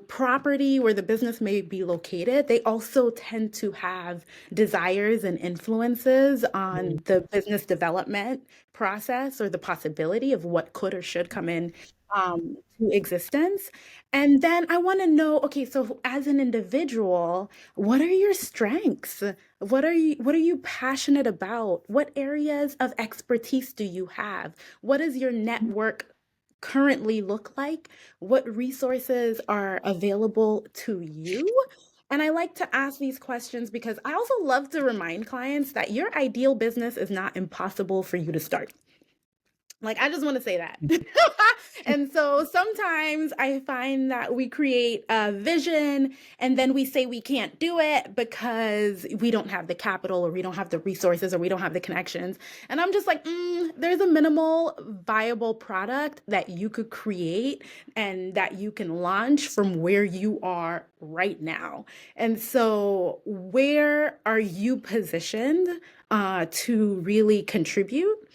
property where the business may be located, they also tend to have desires and influences on the business development process or the possibility of what could or should come in to existence. And then I want to know, okay, so as an individual, what are your strengths? What are you passionate about? What areas of expertise do you have? What does your network currently look like? What resources are available to you? And I like to ask these questions because I also love to remind clients that your ideal business is not impossible for you to start. Like, I just want to say that. And so sometimes I find that we create a vision and then we say we can't do it because we don't have the capital or we don't have the resources or we don't have the connections. And I'm just like, there's a minimal viable product that you could create and that you can launch from where you are right now. And so, where are you positioned to really contribute?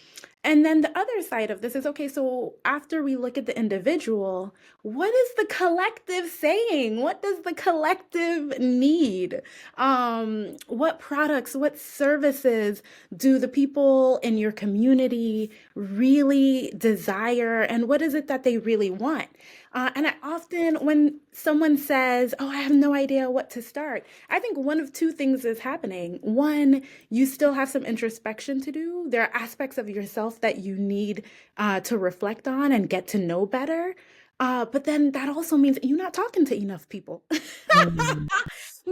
And then the other side of this is, okay, so after we look at the individual, what is the collective saying? What does the collective need? What products, what services do the people in your community really desire? And what is it that they really want? And I often, when someone says, oh, I have no idea what to start, I think one of two things is happening. One, you still have some introspection to do. There are aspects of yourself that you need to reflect on and get to know better. But then that also means you're not talking to enough people.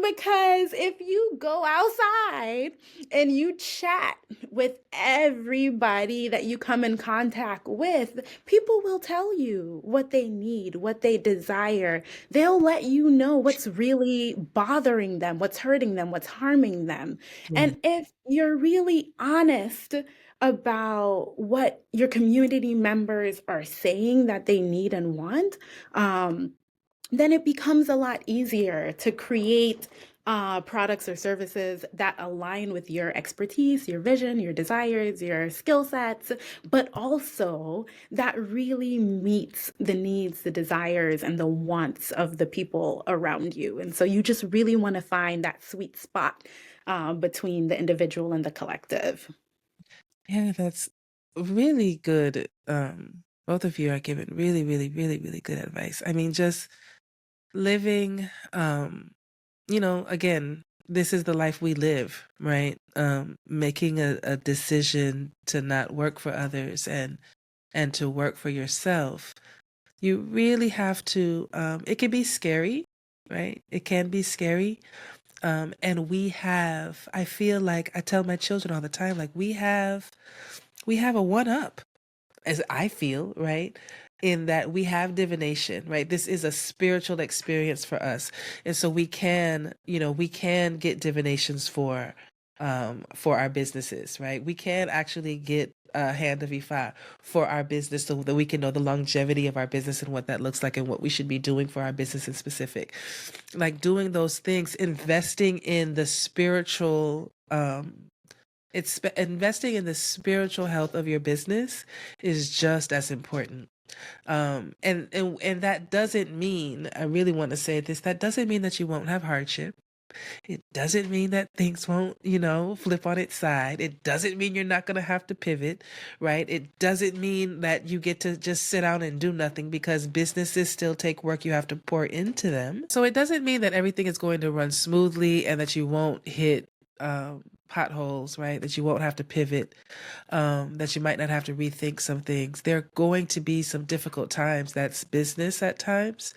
Because if you go outside and you chat with everybody that you come in contact with, people will tell you what they need, what they desire. They'll let you know what's really bothering them, what's hurting them, what's harming them. Yeah. And if you're really honest about what your community members are saying that they need and want, then it becomes a lot easier to create products or services that align with your expertise, your vision, your desires, your skill sets, but also that really meets the needs, the desires, and the wants of the people around you. And so you just really want to find that sweet spot between the individual and the collective. Yeah, that's really good. Both of you are giving really, really, really, really good advice. I mean, just living, again, this is the life we live, right? Making a decision to not work for others and to work for yourself. You really have to, it can be scary, right? It can be scary. And I feel like I tell my children all the time, like we have a one up, as I feel, right? In that we have divination, right? This is a spiritual experience for us. And so we can get divinations for our businesses, right? We can actually get a hand of Ifa for our business so that we can know the longevity of our business and what that looks like and what we should be doing for our business in specific. Like doing those things, investing in the spiritual investing in the spiritual health of your business is just as important. And that doesn't mean, I really want to say this, that doesn't mean that you won't have hardship. It doesn't mean that things won't, flip on its side. It doesn't mean you're not going to have to pivot, right? It doesn't mean that you get to just sit down and do nothing, because businesses still take work. You have to pour into them. So it doesn't mean that everything is going to run smoothly and that you won't hit potholes, right? That you won't have to pivot, that you might not have to rethink some things. There are going to be some difficult times. That's business at times,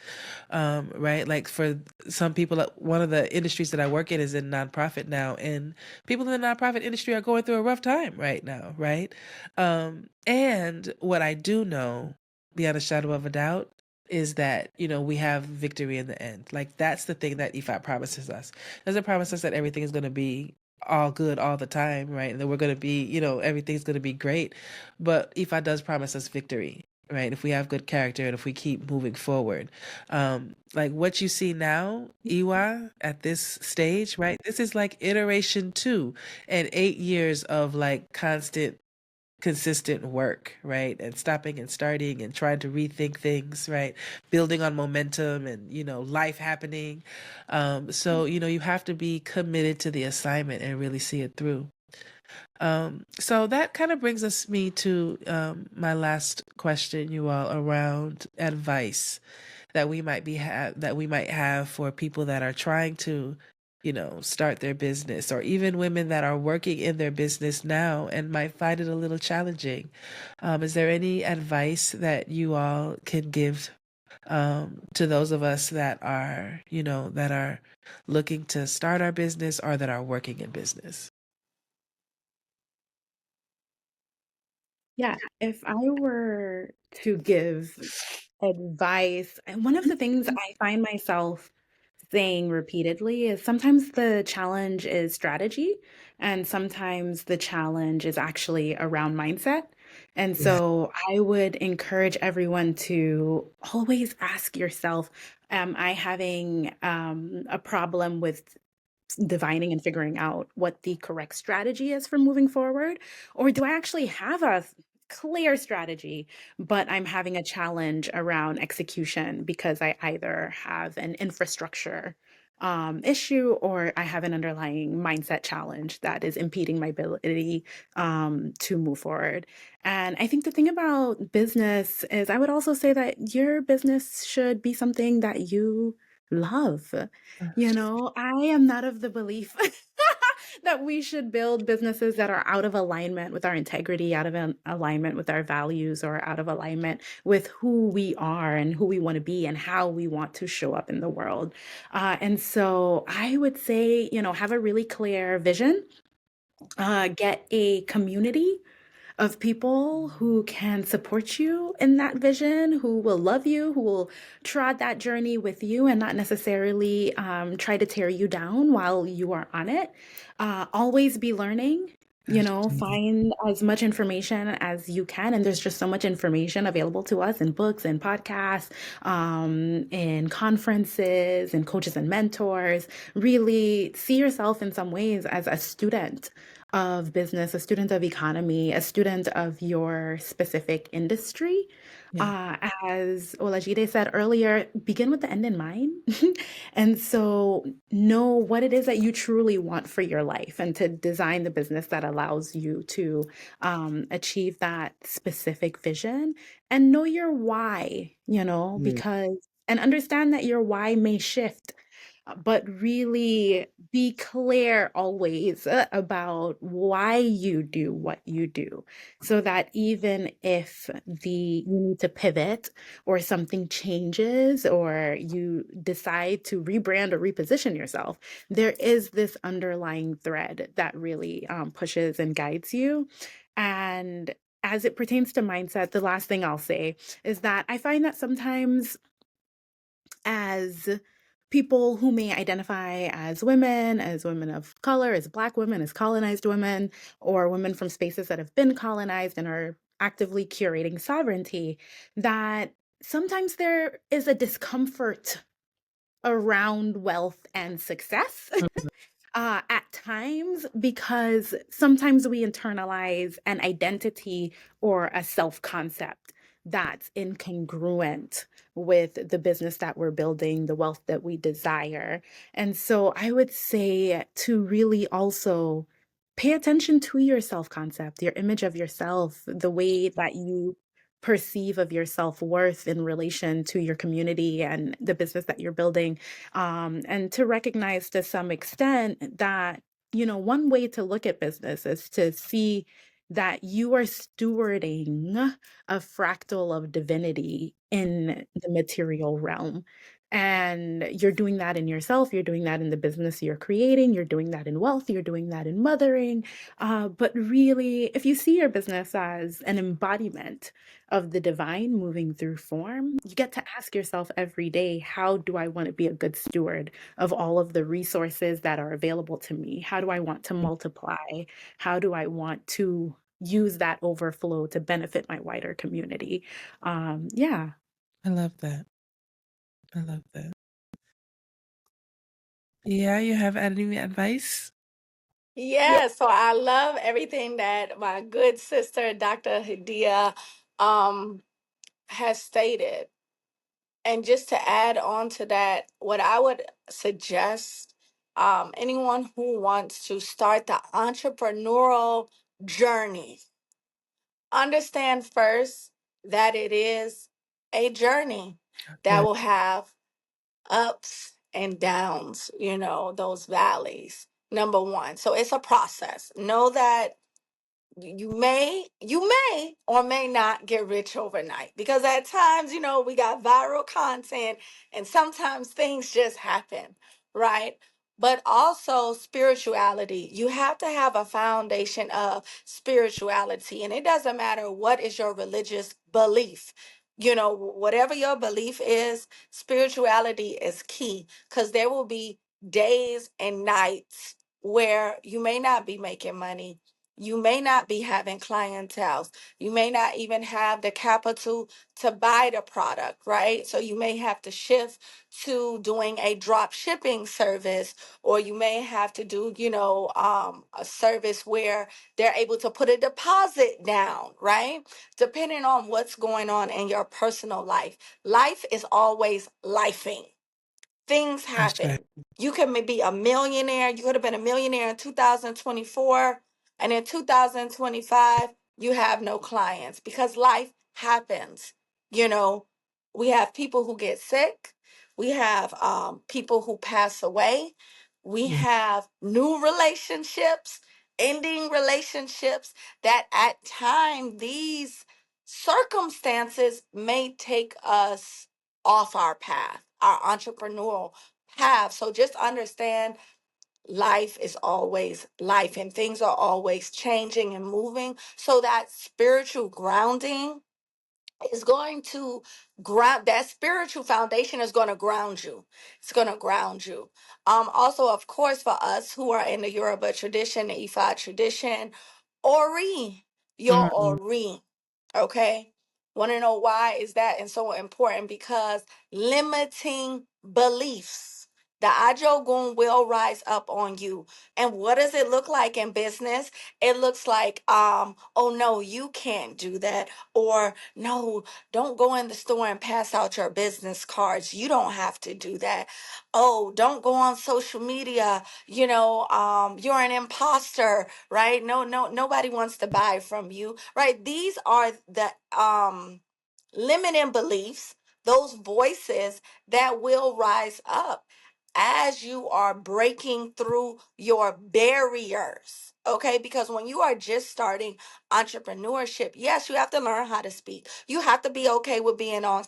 right? Like for some people, one of the industries that I work in is in nonprofit now, and people in the nonprofit industry are going through a rough time right now, right? And what I do know, beyond a shadow of a doubt, is that we have victory in the end. Like that's the thing that Ifat promises us. It doesn't promise us that everything is going to be all good all the time, right? And that we're going to be, everything's going to be great. But Ifat does promise us victory, right? If we have good character and if we keep moving forward. Like what you see now, Iwa, at this stage, right? This is like iteration 2 and 8 years of like consistent work, right? And stopping and starting and trying to rethink things, right? Building on momentum and, life happening. So, you have to be committed to the assignment and really see it through. So that kind of brings me to my last question, you all, around advice that we might have for people that are trying to start their business, or even women that are working in their business now and might find it a little challenging. Is there any advice that you all can give to those of us that are looking to start our business or that are working in business? Yeah, if I were to give advice, and one of the things I find myself saying repeatedly is sometimes the challenge is strategy, and sometimes the challenge is actually around mindset. And Yeah. so I would encourage everyone to always ask yourself, am I having a problem with divining and figuring out what the correct strategy is for moving forward? Or do I actually have a clear strategy, but I'm having a challenge around execution because I either have an infrastructure issue or I have an underlying mindset challenge that is impeding my ability to move forward. And I think the thing about business is I would also say that your business should be something that you love. I am not of the belief that we should build businesses that are out of alignment with our integrity, out of alignment with our values, or out of alignment with who we are and who we want to be and how we want to show up in the world. And so I would say, have a really clear vision, get a community of people who can support you in that vision, who will love you, who will trod that journey with you and not necessarily try to tear you down while you are on it. Always be learning. Find as much information as you can. And there's just so much information available to us in books and podcasts, in conferences and coaches and mentors. Really see yourself in some ways as a student of business, a student of economy, a student of your specific industry. As Olajide said earlier, begin with the end in mind. And so know what it is that you truly want for your life and to design the business that allows you to achieve that specific vision, and know your why, because, and understand that your why may shift, but really be clear always about why you do what you do, so that even if you need to pivot or something changes or you decide to rebrand or reposition yourself, there is this underlying thread that really pushes and guides you. And as it pertains to mindset, the last thing I'll say is that I find that sometimes, as people who may identify as women of color, as Black women, as colonized women, or women from spaces that have been colonized and are actively curating sovereignty, that sometimes there is a discomfort around wealth and success. At times, because sometimes we internalize an identity or a self concept that's incongruent with the business that we're building, the wealth that we desire. And so I would say to really also pay attention to your self concept, your image of yourself, the way that you perceive of your self worth in relation to your community and the business that you're building, and to recognize to some extent that, one way to look at business is to see that you are stewarding a fractal of divinity in the material realm. And you're doing that in yourself, you're doing that in the business you're creating, you're doing that in wealth, you're doing that in mothering. But really, if you see your business as an embodiment of the divine moving through form, you get to ask yourself every day, how do I want to be a good steward of all of the resources that are available to me? How do I want to multiply? How do I want to use that overflow to benefit my wider community? Yeah. I love that. I love that. Yeah, you have any advice? Yeah, so I love everything that my good sister, Dr. Hadiya, um, has stated. And just to add on to that, what I would suggest, anyone who wants to start the entrepreneurial journey, understand first that it is a journey that Yeah. will have ups and downs, those valleys. Number one. So it's a process. Know that you may or may not get rich overnight, because at times, we got viral content and sometimes things just happen, right? But also spirituality, you have to have a foundation of spirituality, and it doesn't matter what is your religious belief. Whatever your belief is, spirituality is key, because there will be days and nights where you may not be making money, you may not be having clientele. You may not even have the capital to buy the product, right? So you may have to shift to doing a drop shipping service, or you may have to do, a service where they're able to put a deposit down, right? Depending on what's going on in your personal life. Life is always lifing. Things That's happen. right. You can be a millionaire. You could have been a millionaire in 2024, and in 2025, you have no clients, because life happens. You know, we have people who get sick. We have people who pass away. We Yeah. have new relationships, ending relationships, that at time these circumstances may take us off our path, our entrepreneurial path. So just understand life is always life and things are always changing and moving. So that spiritual grounding is going to ground, that spiritual foundation is going to ground you. It's going to ground you. Also, of course, for us who are in the Yoruba tradition, the Ifa tradition, Ori, your Mm. Ori. Okay. Want to know why is that and so important? Because limiting beliefs, the Ajogun will rise up on you. And what does it look like in business? It looks like, oh no, you can't do that. Or no, don't go in the store and pass out your business cards. You don't have to do that. Oh, don't go on social media. You're an imposter, right? No, nobody wants to buy from you, right? These are the limiting beliefs, those voices that will rise up as you are breaking through your barriers. Okay, because when you are just starting entrepreneurship, yes, you have to learn how to speak. You have to be okay with being on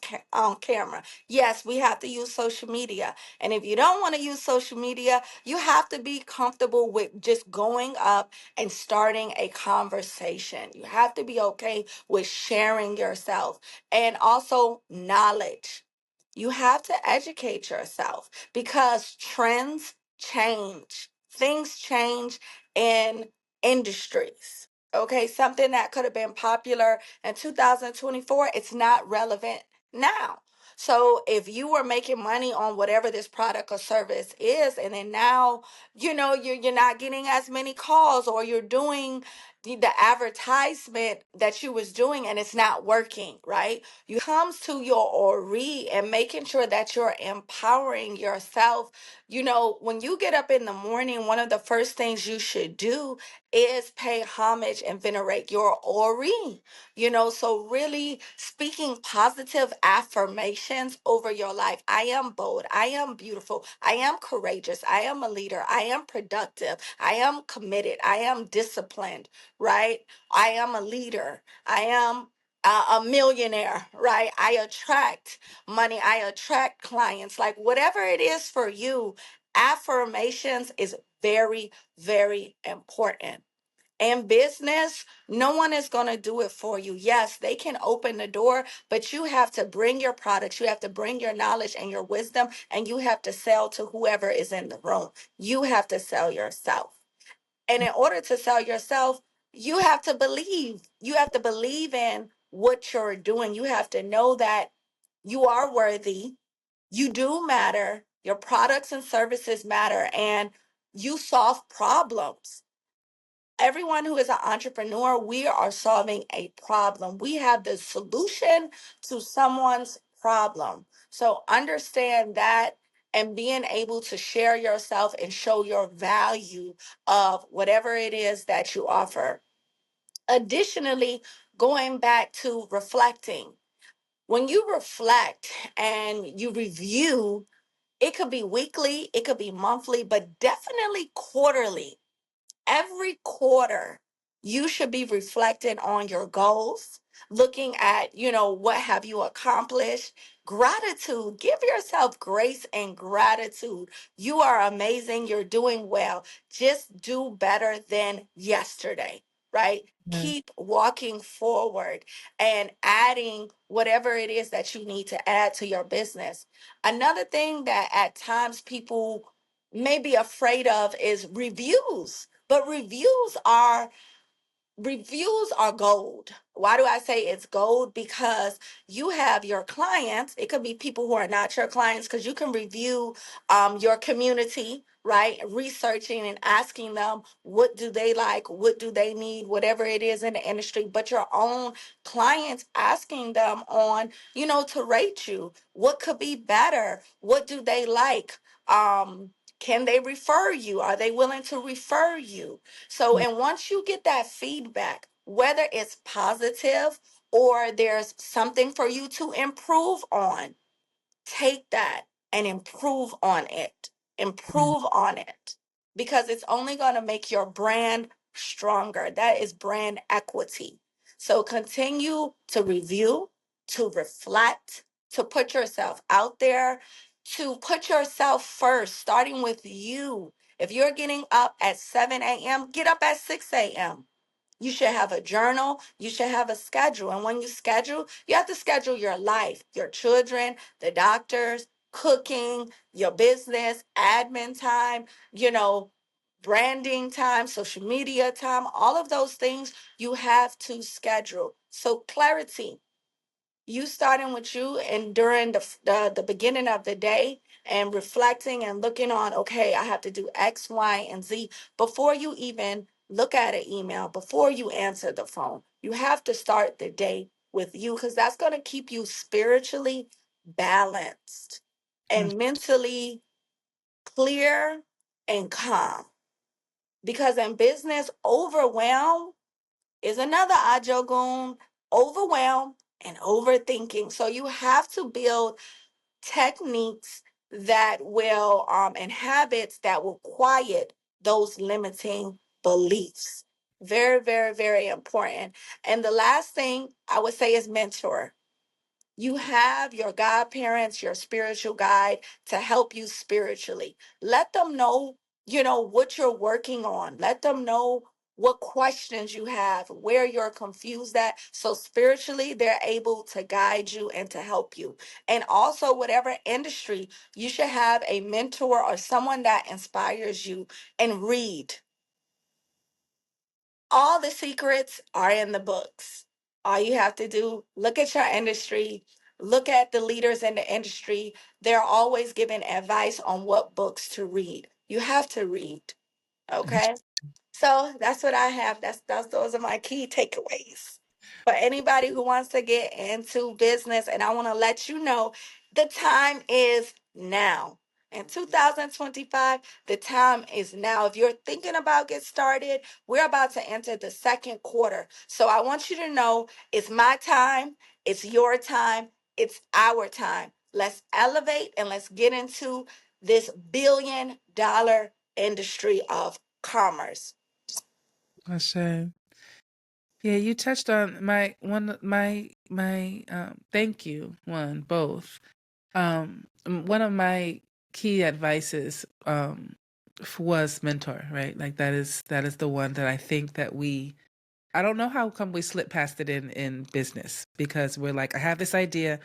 camera. Yes, we have to use social media. And if you don't want to use social media, you have to be comfortable with just going up and starting a conversation. You have to be okay with sharing yourself and also knowledge. You have to educate yourself because trends change, things change in industries. Okay, something that could have been popular in 2024, it's not relevant now. So if you were making money on whatever this product or service is, and then now you're not getting as many calls, or you're doing the advertisement that you was doing and it's not working, right? You comes to your ori and making sure that you're empowering yourself. When you get up in the morning, one of the first things you should do is pay homage and venerate your ori. So really speaking positive affirmations over your life. I am bold, I am beautiful, I am courageous, I am a leader, I am productive, I am committed, I am disciplined, right? I am a leader. I am a millionaire, right? I attract money. I attract clients. Like whatever it is for you, affirmations is very, very important. In business, no one is going to do it for you. Yes, they can open the door, but you have to bring your products, you have to bring your knowledge and your wisdom, and you have to sell to whoever is in the room. You have to sell yourself. And in order to sell yourself, you have to believe. You have to believe in what you're doing. You have to know that you are worthy. You do matter. Your products and services matter, and you solve problems. Everyone who is an entrepreneur, we are solving a problem. We have the solution to someone's problem. So understand that and being able to share yourself and show your value of whatever it is that you offer. Additionally, going back to reflecting, when you reflect and you review, it could be weekly, it could be monthly, but definitely quarterly. Every quarter you should be reflecting on your goals, looking at what have you accomplished. Gratitude, give yourself grace and gratitude. You are amazing, you're doing well. Just do better than yesterday, right? Yeah. Keep walking forward and adding whatever it is that you need to add to your business. Another thing that at times people may be afraid of is reviews. But reviews are gold. Why do I say it's gold? Because you have your clients. It could be people who are not your clients, because you can review your community, right? Researching and asking them what do they like, what do they need, whatever it is in the industry. But your own clients, asking them on, to rate you. What could be better? What do they like? Can they refer you? Are they willing to refer you? So, Yeah. and once you get that feedback, whether it's positive or there's something for you to improve on, take that and improve on it. improve on it, because it's only going to make your brand stronger. That is brand equity. So continue to review, to reflect, to put yourself out there, to put yourself first, starting with you. If you're getting up at 7 a.m., get up at 6 a.m. You should have a journal. You should have a schedule. And when you schedule, you have to schedule your life, your children, the doctors, cooking, your business, admin time, branding time, social media time, all of those things you have to schedule. So clarity, you starting with you and during the beginning of the day and reflecting and looking on, okay, I have to do X, Y, and Z before you even look at an email, before you answer the phone. You have to start the day with you, because that's going to keep you spiritually balanced and mentally clear and calm. Because in business, overwhelm is another ajogun, overwhelm and overthinking. So you have to build techniques that will and habits that will quiet those limiting beliefs. Very, very, very important. And the last thing I would say is mentor. You have your godparents, your spiritual guide to help you spiritually. Let them know, what you're working on. Let them know what questions you have, where you're confused at. So spiritually, they're able to guide you and to help you. And also, whatever industry, you should have a mentor or someone that inspires you, and read. All the secrets are in the books. All you have to do, look at your industry, look at the leaders in the industry. They're always giving advice on what books to read. You have to read. Okay? So that's what I have. That's those are my key takeaways. For anybody who wants to get into business, and I want to let you know, the time is now. In 2025, the time is now. If you're thinking about get started, we're about to enter the second quarter. So I want you to know it's my time, it's your time, it's our time. Let's elevate and let's get into this $1 billion industry of commerce. Ashe. Yeah, you touched on thank you, both. One of my key advices was mentor, right? Like that is the one that I think that I don't know how come we slip past it in business, because we're like, I have this idea,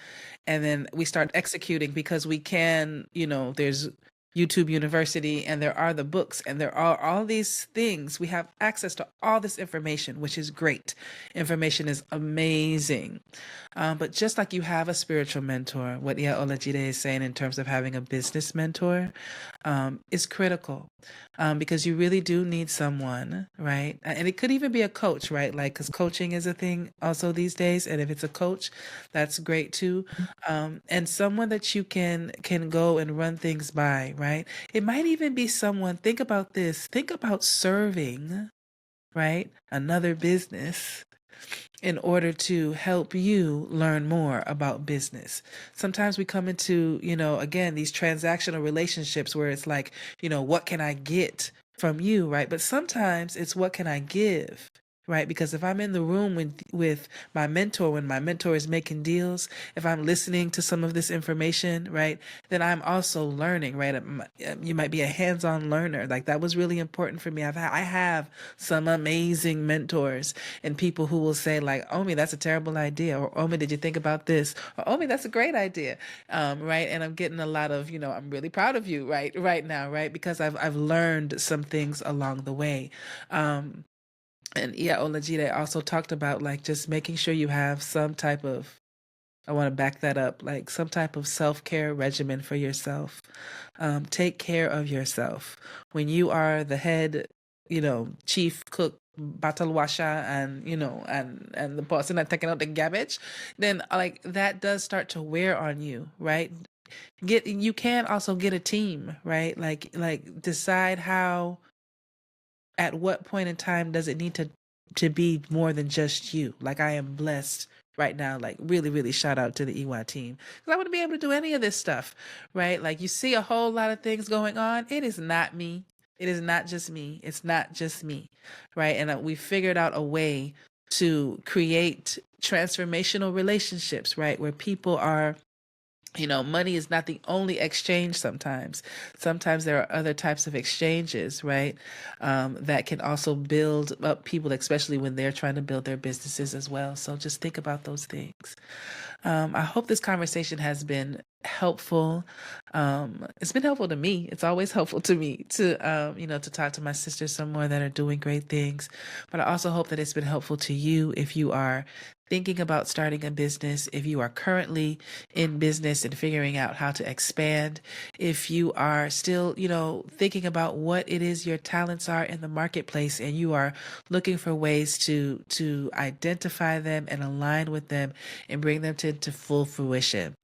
and then we start executing because we can, there's YouTube University, and there are the books, and there are all these things. We have access to all this information, which is great. Information is amazing. But just like you have a spiritual mentor, what Olajide is saying in terms of having a business mentor is critical, because you really do need someone, right? And it could even be a coach, right? Like, because coaching is a thing also these days. And if it's a coach, that's great too. And someone that you can go and run things by, right? It might even be someone, think about this, think about serving, right? Another business in order to help you learn more about business. Sometimes we come into, again, these transactional relationships where it's like, what can I get from you, right? But sometimes it's what can I give, right? Because if I'm in the room with my mentor, when my mentor is making deals, if I'm listening to some of this information, right, then I'm also learning, right? You might be a hands-on learner. Like, that was really important for me. I have some amazing mentors and people who will say like, Omi, that's a terrible idea, or Omi, did you think about this, or Omi, that's a great idea, right? And I'm getting a lot of, I'm really proud of you right now, right? Because I've learned some things along the way. And yeah, Olajide also talked about like just making sure you have some type of, I want to back that up, like some type of self-care regimen for yourself. Take care of yourself. When you are the head, chief cook, battle washer, and and the person that taking out the garbage, then like that does start to wear on you, right? You can also get a team, right? Like decide how, at what point in time does it need to to be more than just you. Like I am blessed right now, like really, really shout out to the EY team. Because I wouldn't be able to do any of this stuff, right? Like you see a whole lot of things going on. It is not me. It is not just me. It's not just me, right? And we figured out a way to create transformational relationships, right? Where people are, money is not the only exchange sometimes. Sometimes there are other types of exchanges, right? That can also build up people, especially when they're trying to build their businesses as well. So just think about those things. I hope this conversation has been helpful. It's been helpful to me. It's always helpful to me to talk to my sisters some more that are doing great things. But I also hope that it's been helpful to you if you are thinking about starting a business, if you are currently in business and figuring out how to expand, if you are still, thinking about what it is your talents are in the marketplace and you are looking for ways to identify them and align with them and bring them to full fruition.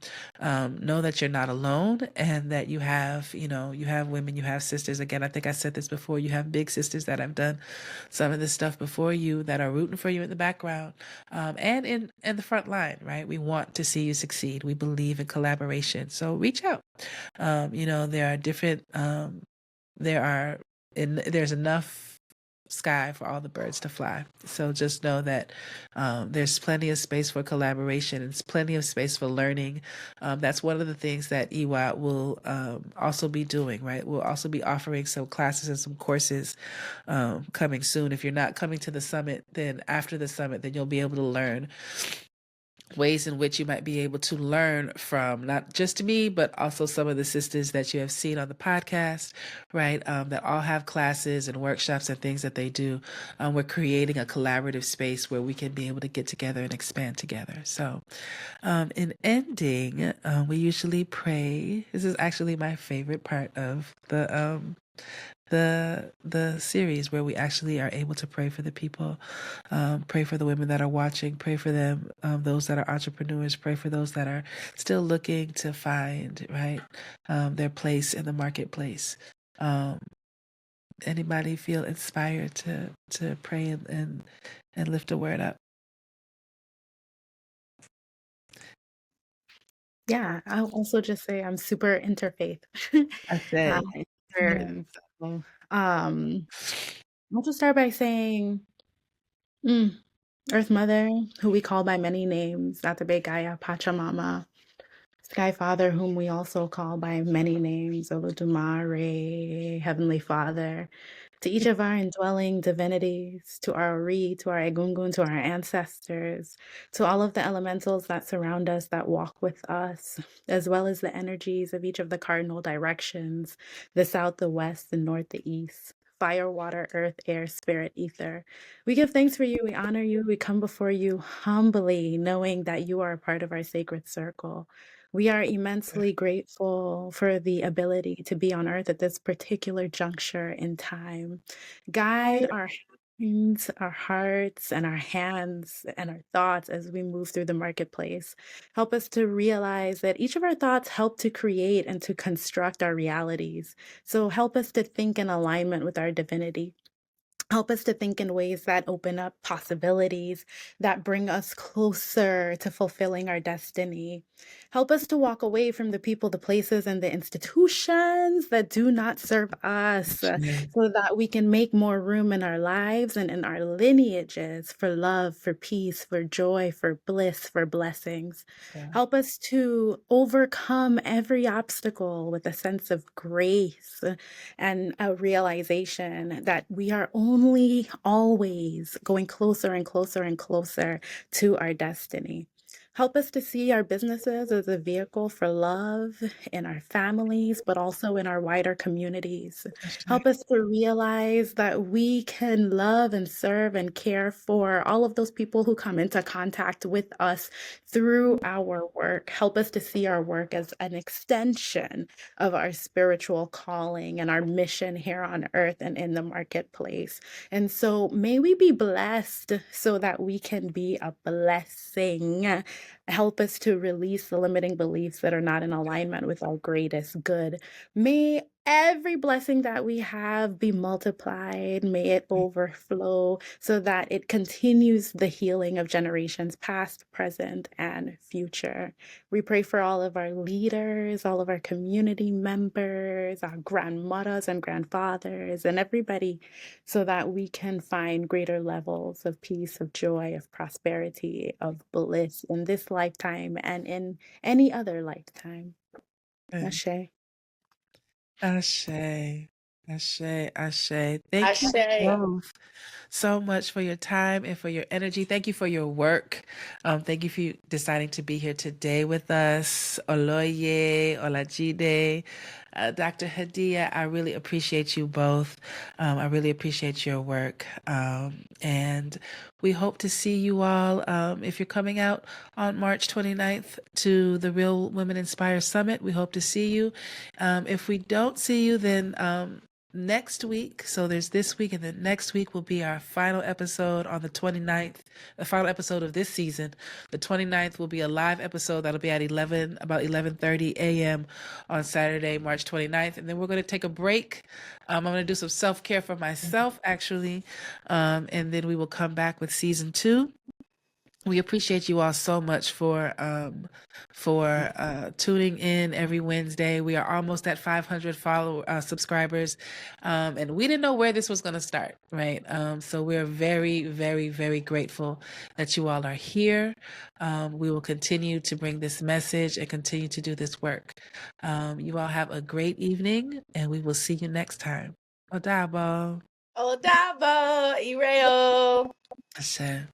Know that you're not alone and that you have women, you have sisters. Again, I think I said this before, you have big sisters that have done some of this stuff before you that are rooting for you in the background. And in the front line, right? We want to see you succeed. We believe in collaboration. So reach out. There are different, there's enough sky for all the birds to fly. So just know that there's plenty of space for collaboration. It's plenty of space for learning. That's one of the things that EY will also be doing, right? We'll also be offering some classes and some courses coming soon. If you're not coming to the summit, then after the summit, then you'll be able to learn ways in which you might be able to learn from not just me, but also some of the sisters that you have seen on the podcast, right? That all have classes and workshops and things that they do. We're creating a collaborative space where we can be able to get together and expand together. So in ending, we usually pray. This is actually my favorite part of the series, where we actually are able to pray for the people, pray for the women that are watching, pray for them, those that are entrepreneurs, pray for those that are still looking to find their place in the marketplace. Anybody feel inspired to pray and lift a word up? Yeah, I'll also just say I'm super interfaith. I said, And so, I'll just start by saying, Earth Mother, who we call by many names, Ate Gaia, Pachamama, Sky Father, whom we also call by many names, Olodumare, Heavenly Father, to each of our indwelling divinities, to our Ori, to our Egungun, to our ancestors, to all of the elementals that surround us, that walk with us, as well as the energies of each of the cardinal directions, the south, the west, the north, the east. Fire, water, earth, air, spirit, ether. We give thanks for you. We honor you. We come before you humbly, knowing that you are a part of our sacred circle. We are immensely grateful for the ability to be on earth at this particular juncture in time. Guide our minds, our hearts, and our hands and our thoughts as we move through the marketplace. Help us to realize that each of our thoughts help to create and to construct our realities. So help us to think in alignment with our divinity. Help us to think in ways that open up possibilities, that bring us closer to fulfilling our destiny. Help us to walk away from the people, the places, and the institutions that do not serve us, so that we can make more room in our lives and in our lineages for love, for peace, for joy, for bliss, for blessings. Yeah. Help us to overcome every obstacle with a sense of grace and a realization that we are only always going closer and closer and closer to our destiny. Help us to see our businesses as a vehicle for love in our families, but also in our wider communities. Help us to realize that we can love and serve and care for all of those people who come into contact with us through our work. Help us to see our work as an extension of our spiritual calling and our mission here on earth and in the marketplace. And so may we be blessed so that we can be a blessing help us to release the limiting beliefs that are not in alignment with our greatest good. May every blessing that we have be multiplied. May it overflow so that it continues the healing of generations past, present, and future. We pray for all of our leaders, all of our community members, our grandmothers and grandfathers, and everybody, so that we can find greater levels of peace, of joy, of prosperity, of bliss in this lifetime and in any other lifetime. Ashe. Ashe. Ashe. Ashe. Thank you Ashe. both so much for your time and for your energy. Thank you for your work. Thank you for deciding to be here today with us. Oloye, Olajide, Dr. Hadiya, I really appreciate you both. I really appreciate your work. And we hope to see you all, if you're coming out on March 29th to the Real Women Inspire Summit, we hope to see you. If we don't see you, then next week, so there's this week, and then next week will be our final episode on the 29th, the final episode of this season. The 29th will be a live episode that'll be at about 11:30 a.m. on Saturday, March 29th. And then we're going to take a break. I'm going to do some self-care for myself, actually. And then we will come back with season 2. We appreciate you all so much for tuning in every Wednesday. We are almost at 500 subscribers, and we didn't know where this was going to start, right? So we're very, very, very grateful that you all are here. We will continue to bring this message and continue to do this work. You all have a great evening, and we will see you next time. Odabo. Odabo, Ireo. Ashe.